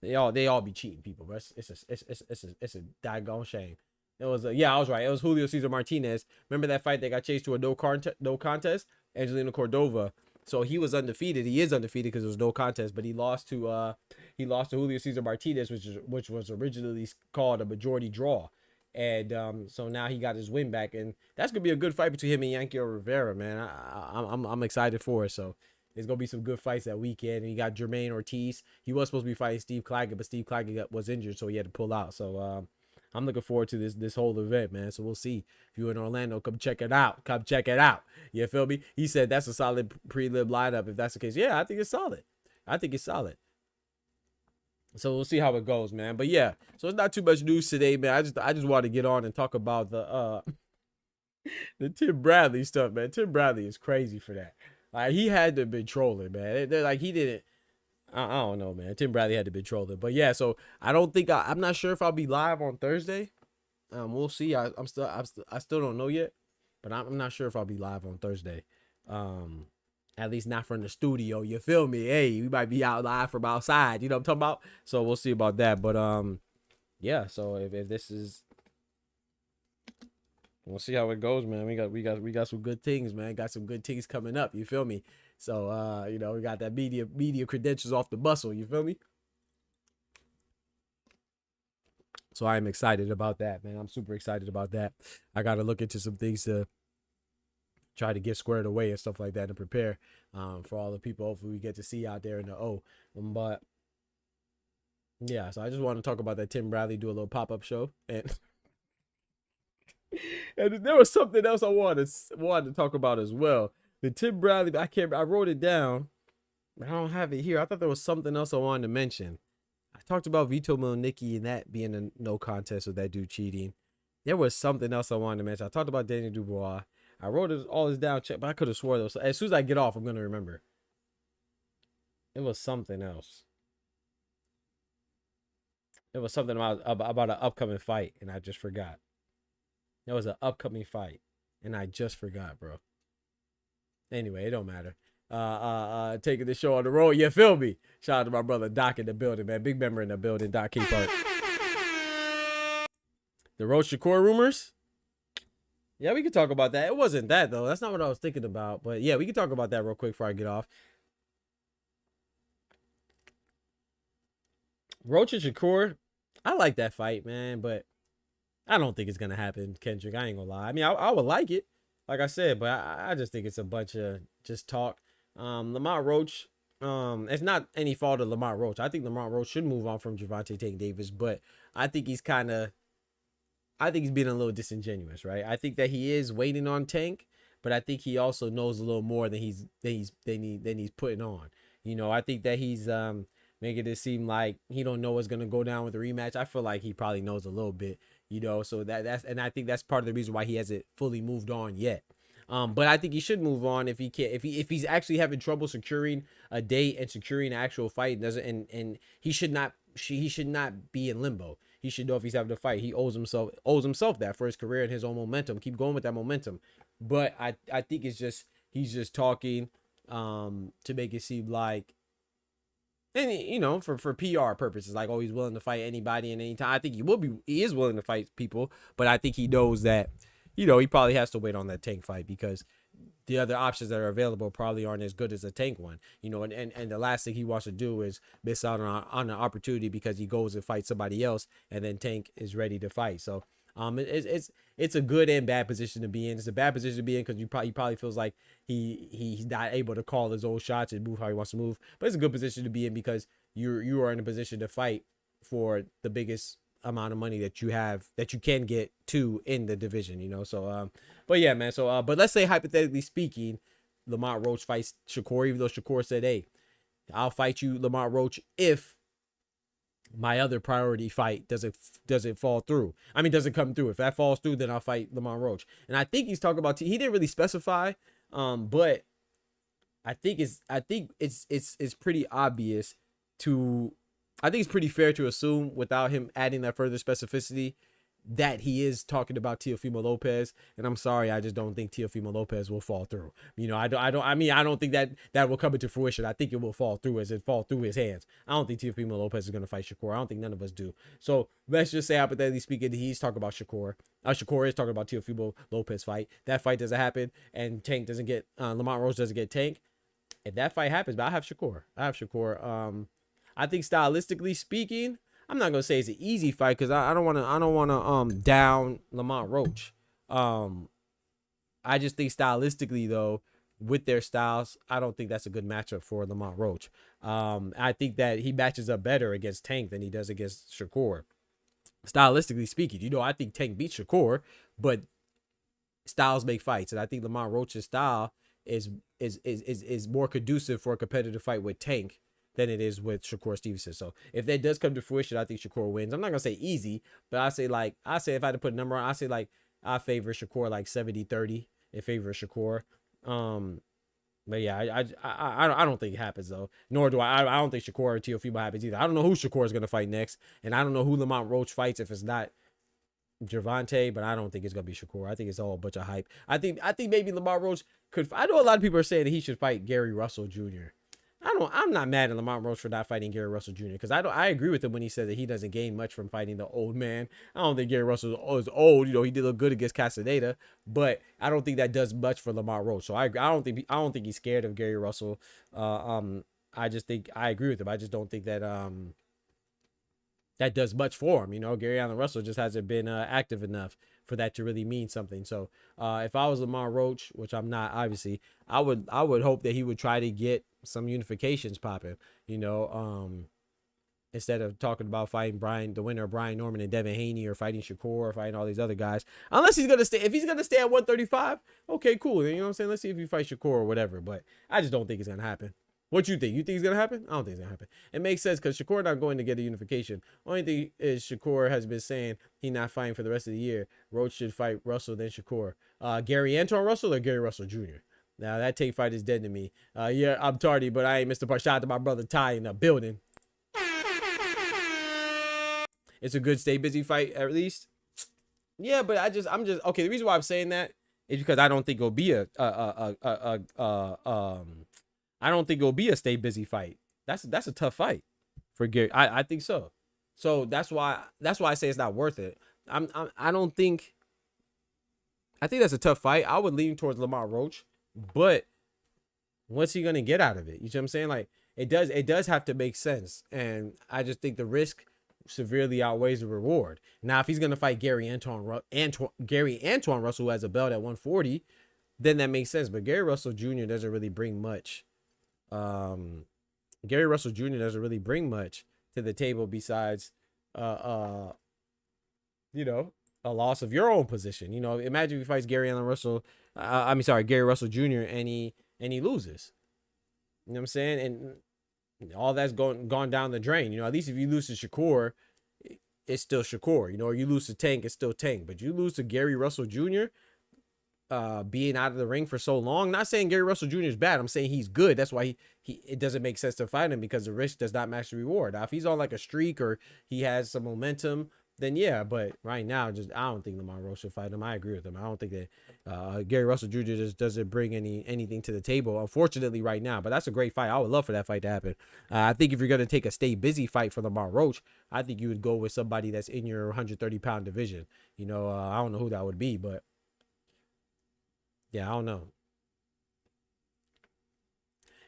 [SPEAKER 4] They all be cheating people, but it's a daggone shame. It was I was right. It was Julio Cesar Martinez. Remember that fight? They got chased to a no contest. Angelino Cordova. So he was undefeated. He is undefeated because it was no contest, but he lost to Julio Cesar Martinez, which was originally called a majority draw. And so now he got his win back, and that's gonna be a good fight between him and Yankiel Rivera, man. I'm excited for it. So there's gonna be some good fights that weekend. And you got Jermaine Ortiz. He was supposed to be fighting Steve Claggett, but Steve Claggett was injured, so he had to pull out. So I'm looking forward to this whole event, man. So we'll see. If you're in Orlando, come check it out. Come check it out. You feel me? He said that's a solid prelim lineup. If that's the case, yeah, I think it's solid. So we'll see how it goes, man. But yeah, so it's not too much news today, man. I just want to get on and talk about the Tim Bradley stuff, man. Tim Bradley is crazy for that. Like, he had to have been trolling, man. They're like, he didn't. I don't know, man. Tim Bradley had to be trolling. But yeah, so I don't think I'm not sure if I'll be live on Thursday. We'll see. I still don't know yet, but I'm not sure if I'll be live on Thursday. At least not from the studio. You feel me? Hey, we might be out live from outside. You know what I'm talking about? So we'll see about that. But yeah. So if this is, we'll see how it goes, man. We got some good things, man. Got some good things coming up. You feel me? So you know, we got that media credentials off the bustle. You feel me? So I'm excited about that, man. I'm super excited about that. I got to look into some things to try to get squared away and stuff like that, and prepare for all the people hopefully we get to see out there in the O. But yeah, so I just want to talk about that Tim Bradley, do a little pop-up show, and there was something else I wanted to talk about as well. The Tim Bradley, I wrote it down, but I don't have it here. I thought there was something else I wanted to mention. I talked about Vito Milnicki and that being a no contest with that dude cheating. There was something else I wanted to mention. I talked about Daniel Dubois. I wrote all this down, but I could have swore those. As soon as I get off, I'm going to remember. It was something else. It was something about an upcoming fight, and I just forgot. There was an upcoming fight, and I just forgot, bro. Anyway, it don't matter. Taking the show on the road. You feel me? Shout out to my brother Doc in the building, man. Big member in the building. Doc, keep up. The Roach Shakur rumors. Yeah, we could talk about that. It wasn't that though. That's not what I was thinking about. But yeah, we can talk about that real quick before I get off. Roach and Shakur, I like that fight, man, but I don't think it's gonna happen, Kendrick. I ain't gonna lie. I mean, I would like it, like I said, but I just think it's a bunch of just talk. Lamar Roach, it's not any fault of Lamar Roach. I think Lamar Roach should move on from Gervonta Tank Davis, but I think he's being a little disingenuous, right? I think that he is waiting on Tank, but I think he also knows a little more than he's putting on. You know, I think that he's making it seem like he don't know what's gonna go down with the rematch. I feel like he probably knows a little bit, you know. So and I think that's part of the reason why he hasn't fully moved on yet. But I think he should move on if he can. If he's actually having trouble securing a date and securing an actual fight, and he should not be in limbo. He should know if he's having a fight. He owes himself that for his career and his own momentum. Keep going with that momentum. But I think it's just he's just talking to make it seem like, and you know, for PR purposes, like, oh, he's willing to fight anybody and anytime. I think he is willing to fight people, but I think he knows that, you know, he probably has to wait on that Tank fight because the other options that are available probably aren't as good as a Tank one, you know, and the last thing he wants to do is miss out on an opportunity because he goes and fights somebody else and then Tank is ready to fight. So it's a good and bad position to be in. It's a bad position to be in because he probably feels like he's not able to call his old shots and move how he wants to move. But it's a good position to be in because you are in a position to fight for the biggest amount of money that you have, that you can get to in the division, you know. So but yeah, man. So but let's say, hypothetically speaking, Lamar Roach fights Shakur, even though Shakur said, hey, I'll fight you, Lamar Roach, if my other priority fight doesn't fall through. I mean, doesn't come through. If that falls through, then I'll fight Lamar Roach. And I think he's talking about he didn't really specify, but I think it's pretty obvious to, I think it's pretty fair to assume, without him adding that further specificity, that he is talking about Teofimo Lopez. And I'm sorry, I just don't think Teofimo Lopez will fall through. You know, I don't think that will come into fruition. I think it will fall through as it fall through his hands. I don't think Teofimo Lopez is going to fight Shakur. I don't think none of us do. So let's just say, hypothetically speaking, he's talking about Shakur. Shakur is talking about Teofimo Lopez fight. That fight doesn't happen, and Tank doesn't get Lamont Roach doesn't get Tank. If that fight happens, but I have Shakur. I think stylistically speaking, I'm not gonna say it's an easy fight because I don't wanna down Lamont Roach. I just think stylistically though, with their styles, I don't think that's a good matchup for Lamont Roach. I think that he matches up better against Tank than he does against Shakur. Stylistically speaking, you know, I think Tank beats Shakur, but styles make fights, and I think Lamont Roach's style is more conducive for a competitive fight with Tank than it is with Shakur Stevenson. So if that does come to fruition, I think Shakur wins. I'm not gonna say easy, but I say if I had to put a number on, I say like I favor Shakur like 70-30 in favor of Shakur. But yeah, I don't think it happens though. Nor do I don't think Shakur or Teofimo happens either. I don't know who Shakur is gonna fight next, and I don't know who Lamont Roach fights if it's not Gervonta, but I don't think it's gonna be Shakur. I think it's all a bunch of hype. I think maybe Lamont Roach could. I know a lot of people are saying that he should fight Gary Russell Jr. I'm not mad at Lamont Roach for not fighting Gary Russell Jr. because I agree with him when he said that he doesn't gain much from fighting the old man. I don't think Gary Russell is old. You know, he did look good against Castaneda, but I don't think that does much for Lamont Roach. So I don't think he's scared of Gary Russell. I just think I agree with him. I just don't think that that does much for him. You know, Gary Allen Russell just hasn't been active enough for that to really mean something. So if I was Lamont Roach, which I'm not, obviously, I would hope that he would try to get some unifications popping, you know, instead of talking about fighting the winner of Brian Norman and Devin Haney, or fighting Shakur, or fighting all these other guys. Unless he's gonna stay, if he's gonna stay at 135, okay, cool. Then, you know what I'm saying? Let's see if he fights Shakur or whatever. But I just don't think it's gonna happen. What you think? You think it's gonna happen? I don't think it's gonna happen. It makes sense because Shakur not going to get a unification. Only thing is Shakur has been saying he's not fighting for the rest of the year. Roach should fight Russell, then Shakur. Gary Anton Russell or Gary Russell Jr.? Now that Tank fight is dead to me. Yeah, I'm tardy, but I ain't Mr. Part. Shout out to my brother Ty in the building. It's a good stay busy fight at least. Yeah, but I'm just okay. The reason why I'm saying that is because I don't think it'll be I don't think it'll be a stay busy fight. That's a tough fight for Gary. I think so. So that's why I say it's not worth it. I don't think. I think that's a tough fight. I would lean towards Lamar Roach, but what's he gonna get out of it? You see what I'm saying? Like it does have to make sense, and I just think the risk severely outweighs the reward. Now, if he's gonna fight Gary Antoine Russell, who has a belt at 140, then that makes sense. But Gary Russell Jr. doesn't really bring much. Gary Russell Jr. doesn't really bring much to the table besides, a loss of your own position. You know, imagine if he fights Gary Russell Jr. and he loses. You know what I'm saying? And all that's gone down the drain. You know, at least if you lose to Shakur, it's still Shakur. You know, or you lose to Tank, it's still Tank. But you lose to Gary Russell Jr., being out of the ring for so long. Not saying Gary Russell Jr. is bad. I'm saying he's good. That's why it doesn't make sense to fight him, because the risk does not match the reward. Now, if he's on like a streak or he has some momentum, then yeah. But right now, I don't think Lamar Roach should fight him. I agree with him. I don't think that Gary Russell Jr. just doesn't bring anything to the table, unfortunately, right now. But that's a great fight. I would love for that fight to happen. I think if you're gonna take a stay busy fight for Lamar Roach, I think you would go with somebody that's in your 130-pound division. You know, I don't know who that would be, but yeah, I don't know.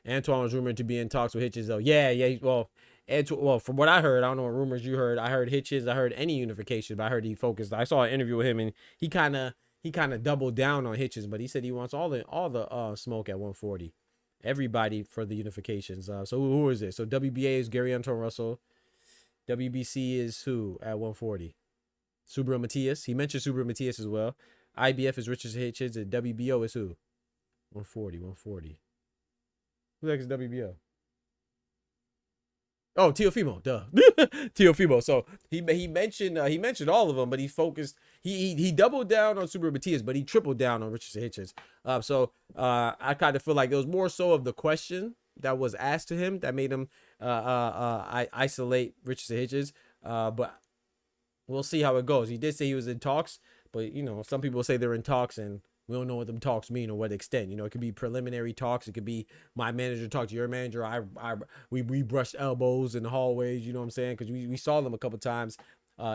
[SPEAKER 4] Antoine was rumored to be in talks with Hitchens, though. Yeah. Well, from what I heard, I don't know what rumors you heard. I heard Hitchens. I heard any unification, but I heard he focused. I saw an interview with him, and he kind of doubled down on Hitchens, but he said he wants all the smoke at 140. Everybody for the unifications. So who is it? So WBA is Gary Antoine Russell. WBC is who at 140? Subriel Matias. He mentioned Subriel Matias as well. IBF is Richard Hitchens, and WBO is who? 140. Who the heck is WBO? Oh, Teofimo, duh. Teofimo. So he mentioned all of them, but he focused. He doubled down on Subriel Matias, but he tripled down on Richard Hitchens. So I kind of feel like it was more so of the question that was asked to him that made him isolate Richard Hitchens. But we'll see how it goes. He did say he was in talks. But, you know, some people say they're in talks and we don't know what them talks mean or what extent. You know, it could be preliminary talks. It could be my manager talk to your manager. We brushed elbows in the hallways, you know what I'm saying? Because we saw them a couple times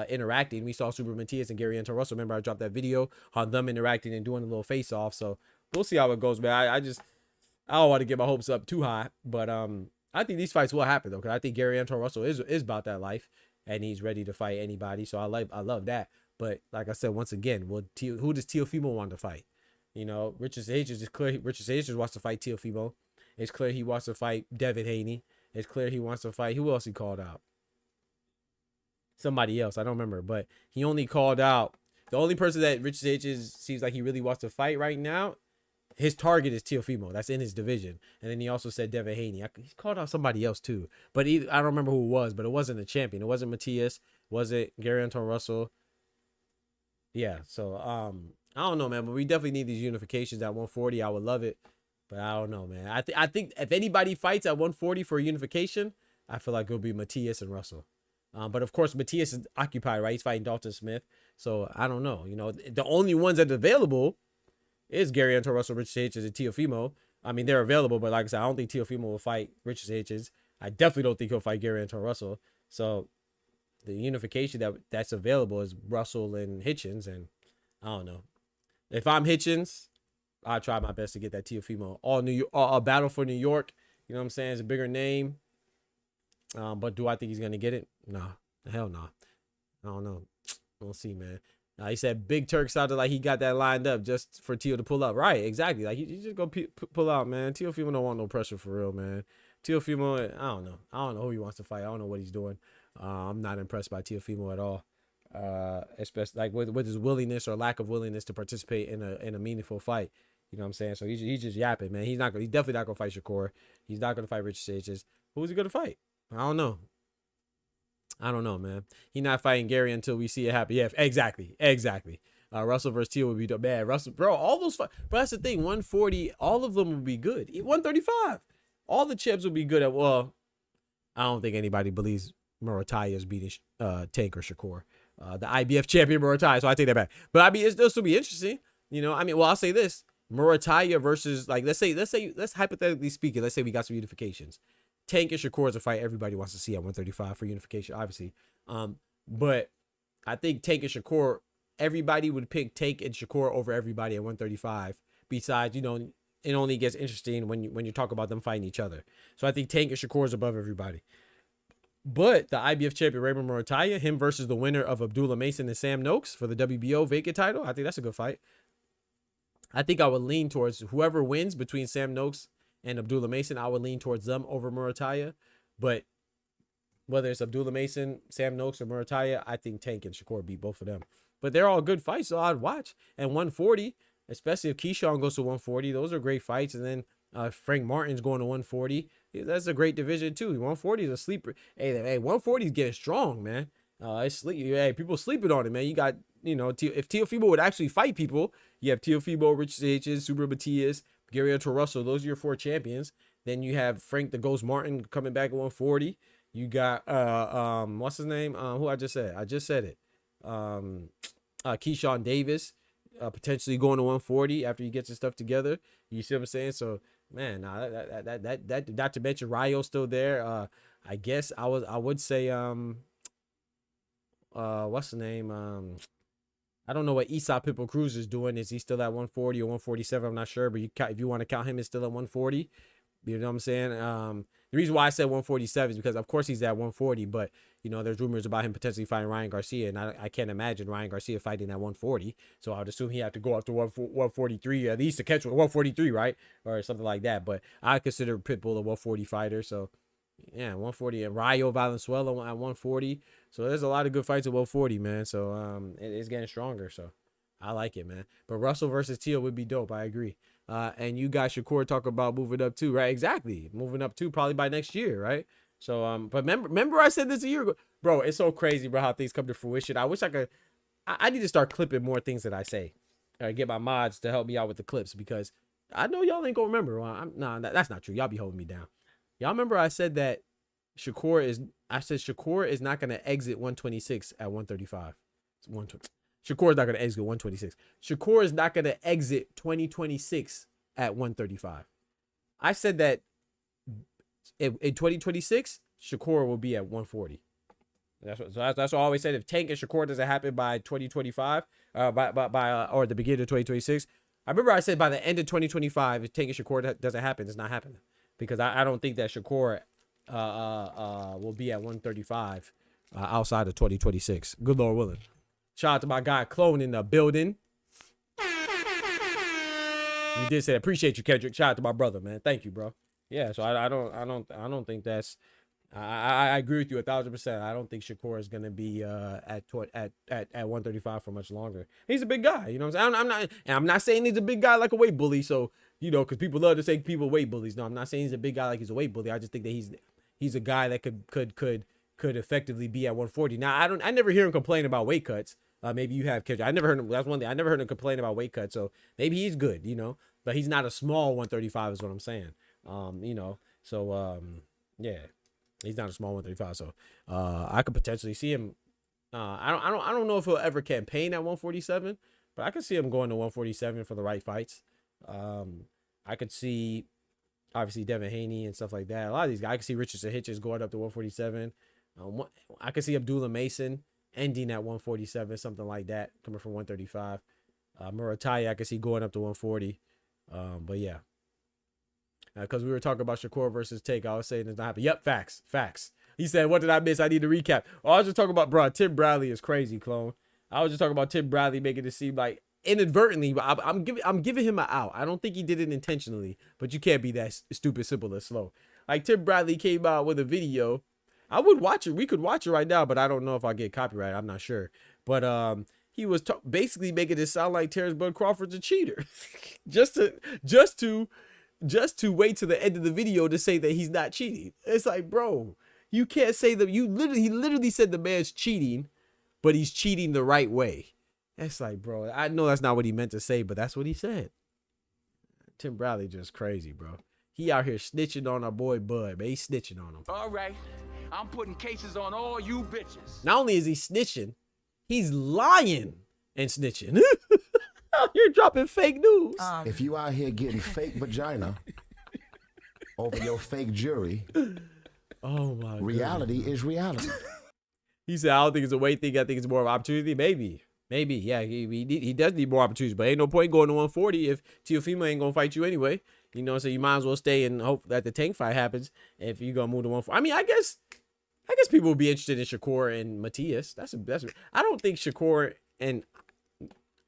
[SPEAKER 4] interacting. We saw Subriel Matias and Gary Antoine Russell. Remember, I dropped that video on them interacting and doing a little face-off. So we'll see how it goes, man. I don't want to get my hopes up too high. But I think these fights will happen, though, because I think Gary Antoine Russell is about that life, and he's ready to fight anybody. So I love that. But like I said, once again, who does Teofimo want to fight? You know, Richard Hitchens is clear. Richard Hitchens wants to fight Teofimo. It's clear he wants to fight Devin Haney. It's clear he wants to fight. Who else he called out? Somebody else. I don't remember. But he only called out. The only person that Richard Hitchens seems like he really wants to fight right now, his target is Teofimo. That's in his division. And then he also said Devin Haney. He called out somebody else too. But I don't remember who it was. But it wasn't a champion. It wasn't Matias. Was it Gary Antoine Russell? Yeah, so I don't know, man, but we definitely need these unifications at 140. I would love it, but I don't know, man. I think if anybody fights at 140 for a unification, I feel like it'll be Matias and Russell. But of course, Matias is occupied, right? He's fighting Dalton Smith, so I don't know. You know, the only ones that are available is Gary Antoine Russell, Richard Hitchens, and Teofimo. I mean, they're available, but like I said, I don't think Teofimo will fight Richard Hitchens. I definitely don't think he'll fight Gary Antoine Russell. So the unification that's available is Russell and Hitchens, and I don't know. If I'm Hitchens, I'll try my best to get that Teofimo. All battle for New York. You know what I'm saying? It's a bigger name. But do I think he's gonna get it? Nah, hell no. I don't know. We'll see, man. He said Big Turk sounded like he got that lined up just for Teo to pull up. Right, exactly. Like he just go pull out, man. Teofimo don't want no pressure for real, man. Teofimo, I don't know. I don't know who he wants to fight. I don't know what he's doing. I'm not impressed by Teofimo at all. Especially like with his willingness or lack of willingness to participate in a meaningful fight. You know what I'm saying? So he's just yapping, man. He's definitely not gonna fight Shakur. He's not gonna fight Richard Sages. Who's he gonna fight? I don't know, man. He's not fighting Gary until we see it happen. Yeah, exactly. Russell versus Teal would be the bad. Russell, bro, all those fights. But that's the thing. 140, all of them would be good. 135, all the chips would be good at. Well, I don't think anybody believes Murataya is beating Tank or Shakur. The IBF champion Murataya. So I take that back. But I mean, it'll still be interesting. You know, I mean, well, I'll say this: Murataya versus, like, let's hypothetically speaking, let's say we got some unifications. Tank and Shakur is a fight everybody wants to see at 135 for unification, obviously. But I think Tank and Shakur, everybody would pick Tank and Shakur over everybody at 135. Besides, you know, it only gets interesting when you talk about them fighting each other. So I think Tank and Shakur is above everybody. But the IBF champion Raymond Murataya, him versus the winner of Abdullah Mason and Sam Noakes for the WBO vacant title, I think that's a good fight. I think I would lean towards whoever wins between Sam Noakes and Abdullah Mason. I would lean towards them over Murataya. But whether it's Abdullah Mason, Sam Noakes, or Murataya, I think Tank and Shakur beat both of them. But they're all good fights, so I'd watch. And 140, especially if Keyshawn goes to 140, those are great fights. And then Frank Martin's going to 140. That's a great division too. 140 is a sleeper. Hey, 140 is getting strong, man. Hey, people sleeping on it, man. You got, you know, if Teofimo would actually fight people, you have Teofimo, Rich Sanchez, Super Matias, Gary Russell. Those are your 4 champions. Then you have Frank the Ghost Martin coming back at 140. You got what's his name? Who I just said? I just said it. Keyshawn Davis, potentially going to 140 after he gets his stuff together. You see what I'm saying? So, man, that not to mention Rayo's still there. I guess I would say what's the name? I don't know what Esau Pitbull Cruz is doing. Is he still at 140 or 147? I'm not sure, but if you want to count him, it's still at 140. You know what I'm saying? The reason why I said 147 is because, of course, he's at 140, but, you know, there's rumors about him potentially fighting Ryan Garcia, and I can't imagine Ryan Garcia fighting at 140, so I would assume he have to go up to 143, at least to catch 143, right? Or something like that, but I consider Pitbull a 140 fighter, so, yeah, 140, and Rayo Valenzuela at 140, so there's a lot of good fights at 140, man, so it's getting stronger, so I like it, man. But Russell versus Teal would be dope, I agree. And you guys, Shakur, talk about moving up too, right? Exactly. Moving up too, probably by next year, right? So, but remember I said this a year ago, bro, it's so crazy, bro, how things come to fruition. I wish I need to start clipping more things that I say, or get my mods to help me out with the clips, because I know y'all ain't gonna remember. Well, that's not true. Y'all be holding me down. Y'all remember I said that Shakur is not going to exit 126 at 135. It's 120. Shakur is not going to exit 126. Shakur is not going to exit 2026 at 135. I said that in 2026, Shakur will be at 140. That's what I always said. If Tank and Shakur doesn't happen by 2025, or the beginning of 2026, I remember I said by the end of 2025, if Tank and Shakur doesn't happen, it's not happening, because I don't think that Shakur will be at 135 outside of 2026. Good Lord willing. Shout out to my guy Clone in the building. You did say that. Appreciate you, Kendrick. Shout out to my brother, man. Thank you, bro. Yeah, so I don't think that's. I agree with you 1,000%. I don't think Shakur is gonna be at 135 for much longer. He's a big guy, you know what I'm saying? I'm not saying he's a big guy like a weight bully. So, you know, because people love to say people weight bullies. No, I'm not saying he's a big guy like he's a weight bully. I just think that he's a guy that could effectively be at 140. Now, I never hear him complain about weight cuts. Maybe you have, Kendrick. I never heard him. That's one thing. I never heard him complain about weight cuts. So maybe he's good, you know, but he's not a small 135 is what I'm saying. You know, so yeah. He's not a small 135, so I could potentially see him. I don't know if he'll ever campaign at 147, but I could see him going to 147 for the right fights. I could see, obviously, Devin Haney and stuff like that. A lot of these guys, I could see Richardson Hitches going up to 147. I could see Abdullah Mason ending at 147, something like that, coming from 135. Murataya, I could see going up to 140. But yeah. Because we were talking about Shakur versus Take. I was saying it's not happening. Yep, facts. He said, what did I miss? I need to recap. Oh, I was just talking about, bro, Tim Bradley is crazy, clone. I was just talking about Tim Bradley making it seem like inadvertently, but I'm giving him an out. I don't think he did it intentionally, but you can't be that stupid, simple, and slow. Like, Tim Bradley came out with a video. I would watch it. We could watch it right now, but I don't know if I get copyright. I'm not sure. But he was basically making it sound like Terence Bud Crawford's a cheater. just to wait to the end of the video to say that he's not cheating. It's like, bro, you can't say that. He literally said the man's cheating, but he's cheating the right way. It's like, bro, I know that's not what he meant to say, but that's what he said. Tim Bradley just crazy, bro. He out here snitching on our boy Bud, man. He's snitching on him.
[SPEAKER 5] All right, I'm putting cases on all you bitches.
[SPEAKER 4] Not only is he snitching, he's lying and snitching. You're dropping fake news.
[SPEAKER 6] If you out here getting fake vagina over your fake jury,
[SPEAKER 4] Oh my God.
[SPEAKER 6] reality is reality.
[SPEAKER 4] He said, I don't think it's a weight thing. I think it's more of an opportunity. Maybe. Yeah, he does need more opportunities, but ain't no point going to 140 if Teofimo ain't going to fight you anyway. You know, so you might as well stay and hope that the tank fight happens if you're going to move to 140. I mean, I guess people will be interested in Shakur and Matias. I don't think Shakur and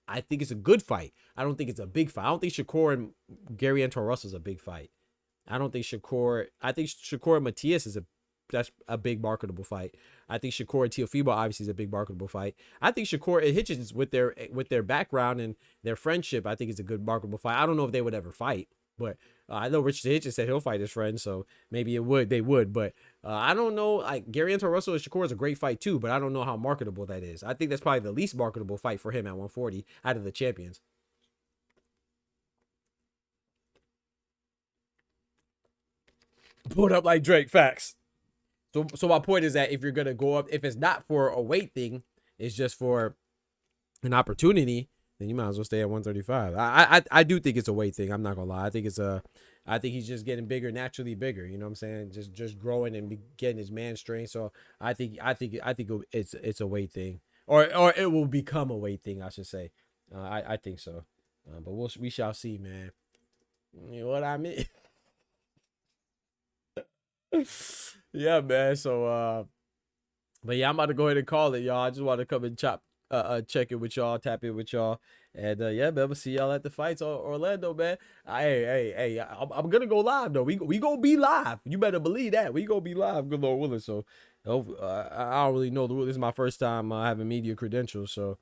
[SPEAKER 4] I think it's a good fight. I don't think it's a big fight. I don't think Shakur and Gary Anton Russell is a big fight. I think Shakur and Matias that's a big marketable fight. I think Shakur and Teofimo obviously is a big marketable fight. I think Shakur and Hitchens with their background and their friendship, I think it's a good marketable fight. I don't know if they would ever fight, but I know Richard Hitchens said he'll fight his friend, so maybe they would. But I don't know. Like Gary Anton Russell and Shakur is a great fight too, but I don't know how marketable that is. I think that's probably the least marketable fight for him at 140 out of the champions. Pulled up like Drake. Facts. So my point is that if you're gonna go up, if it's not for a weight thing, it's just for an opportunity, then you might as well stay at 135. I do think it's a weight thing. I'm not gonna lie. I think he's just getting bigger, naturally bigger. You know what I'm saying? Just growing and getting his man strength. So I think it's a weight thing, or it will become a weight thing, I should say. I think so. But we shall see, man. You know what I mean? Yeah, man. So but yeah, I'm about to go ahead and call it, y'all. I just want to come and check it with y'all, tap it with y'all, and yeah, man, we'll see y'all at the fights or Orlando, man. Hey, I'm gonna go live though. We gonna be live. You better believe that. We gonna be live, good Lord willing. So I don't really know the rule. This is my first time having media credentials, so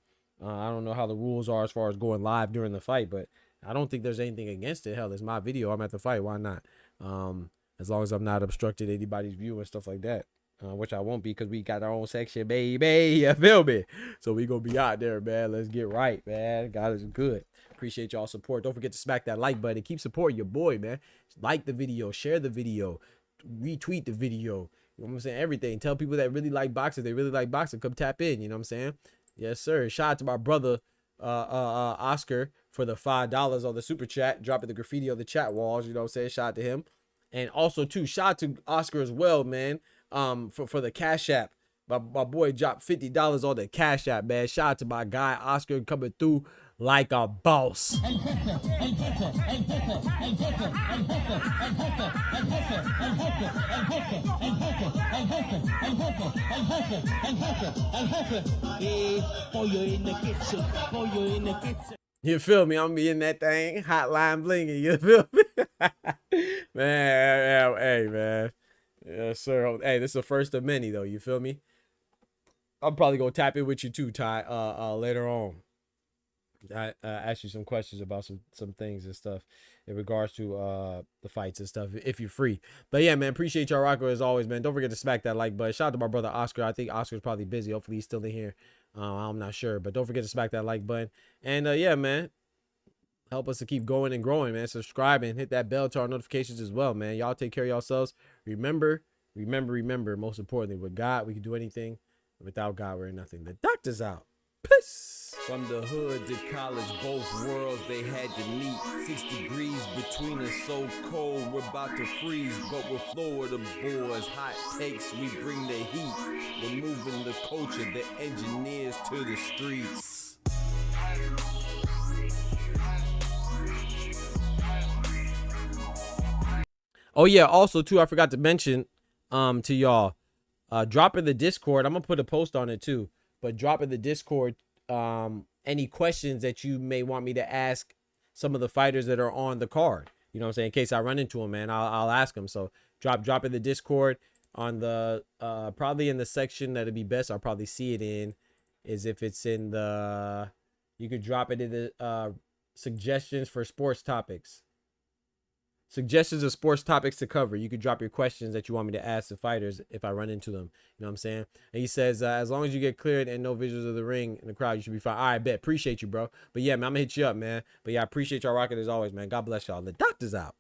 [SPEAKER 4] I don't know how the rules are as far as going live during the fight, but I don't think there's anything against it. Hell, it's my video. I'm at the fight. Why not? As long as I'm not obstructed anybody's view and stuff like that, which I won't be because we got our own section, baby. You feel me? So we gonna be out there, man. Let's get right, man. God is good. Appreciate y'all support. Don't forget to smack that like button. Keep supporting your boy, man. Like the video, share the video, retweet the video. You know what I'm saying? Everything. Tell people that really like boxing. They really like boxing. Come tap in. You know what I'm saying? Yes, sir. Shout out to my brother, Oscar, for the $5 on the super chat, dropping the graffiti on the chat walls. You know what I'm saying? Shout out to him. And also, too, shout out to Oscar as well, man, for the Cash App. My boy dropped $50 on the Cash App, man. Shout out to my guy, Oscar, coming through like a boss. You feel me? I'm be in that thing, hotline blinging. You feel me? Man, hey, man. Yes, sir. Hey, this is the first of many, though. You feel me? I'm probably going to tap in with you, too, Ty, later on. I ask you some questions about some things and stuff in regards to the fights and stuff, if you're free. But, yeah, man, appreciate y'all rocking as always, man. Don't forget to smack that like button. Shout out to my brother, Oscar. I think Oscar's probably busy. Hopefully, he's still in here. I'm not sure, but don't forget to smack that like button. And yeah, man, help us to keep going and growing, man. Subscribe and hit that bell to our notifications as well, man. Y'all take care of yourselves. Remember, most importantly, with God, we can do anything. Without God, we're nothing. The doctor's out. Peace.
[SPEAKER 1] From the hood to college, both worlds they had to meet. 6 degrees between us, so cold, we're about to freeze. But we're Florida boys, hot takes, we bring the heat. We're moving the culture, the engineers to the streets.
[SPEAKER 4] Oh yeah, also too, I forgot to mention to y'all, drop in the Discord. I'm gonna put a post on it too, but drop in the Discord any questions that you may want me to ask some of the fighters that are on the card. You know what I'm saying? In case I run into them, man, I'll ask them. So drop in the Discord on the probably in the section that'd be best. I'll probably see it in is if it's in the, you could drop it in the suggestions for sports topics. Suggestions of sports topics to cover. You could drop your questions that you want me to ask the fighters if I run into them. You know what I'm saying? And he says, as long as you get cleared and no visuals of the ring in the crowd, you should be fine. All right, bet. Appreciate you, bro. But yeah, man, I'm going to hit you up, man. But yeah, I appreciate y'all rocking as always, man. God bless y'all. The doctor's out.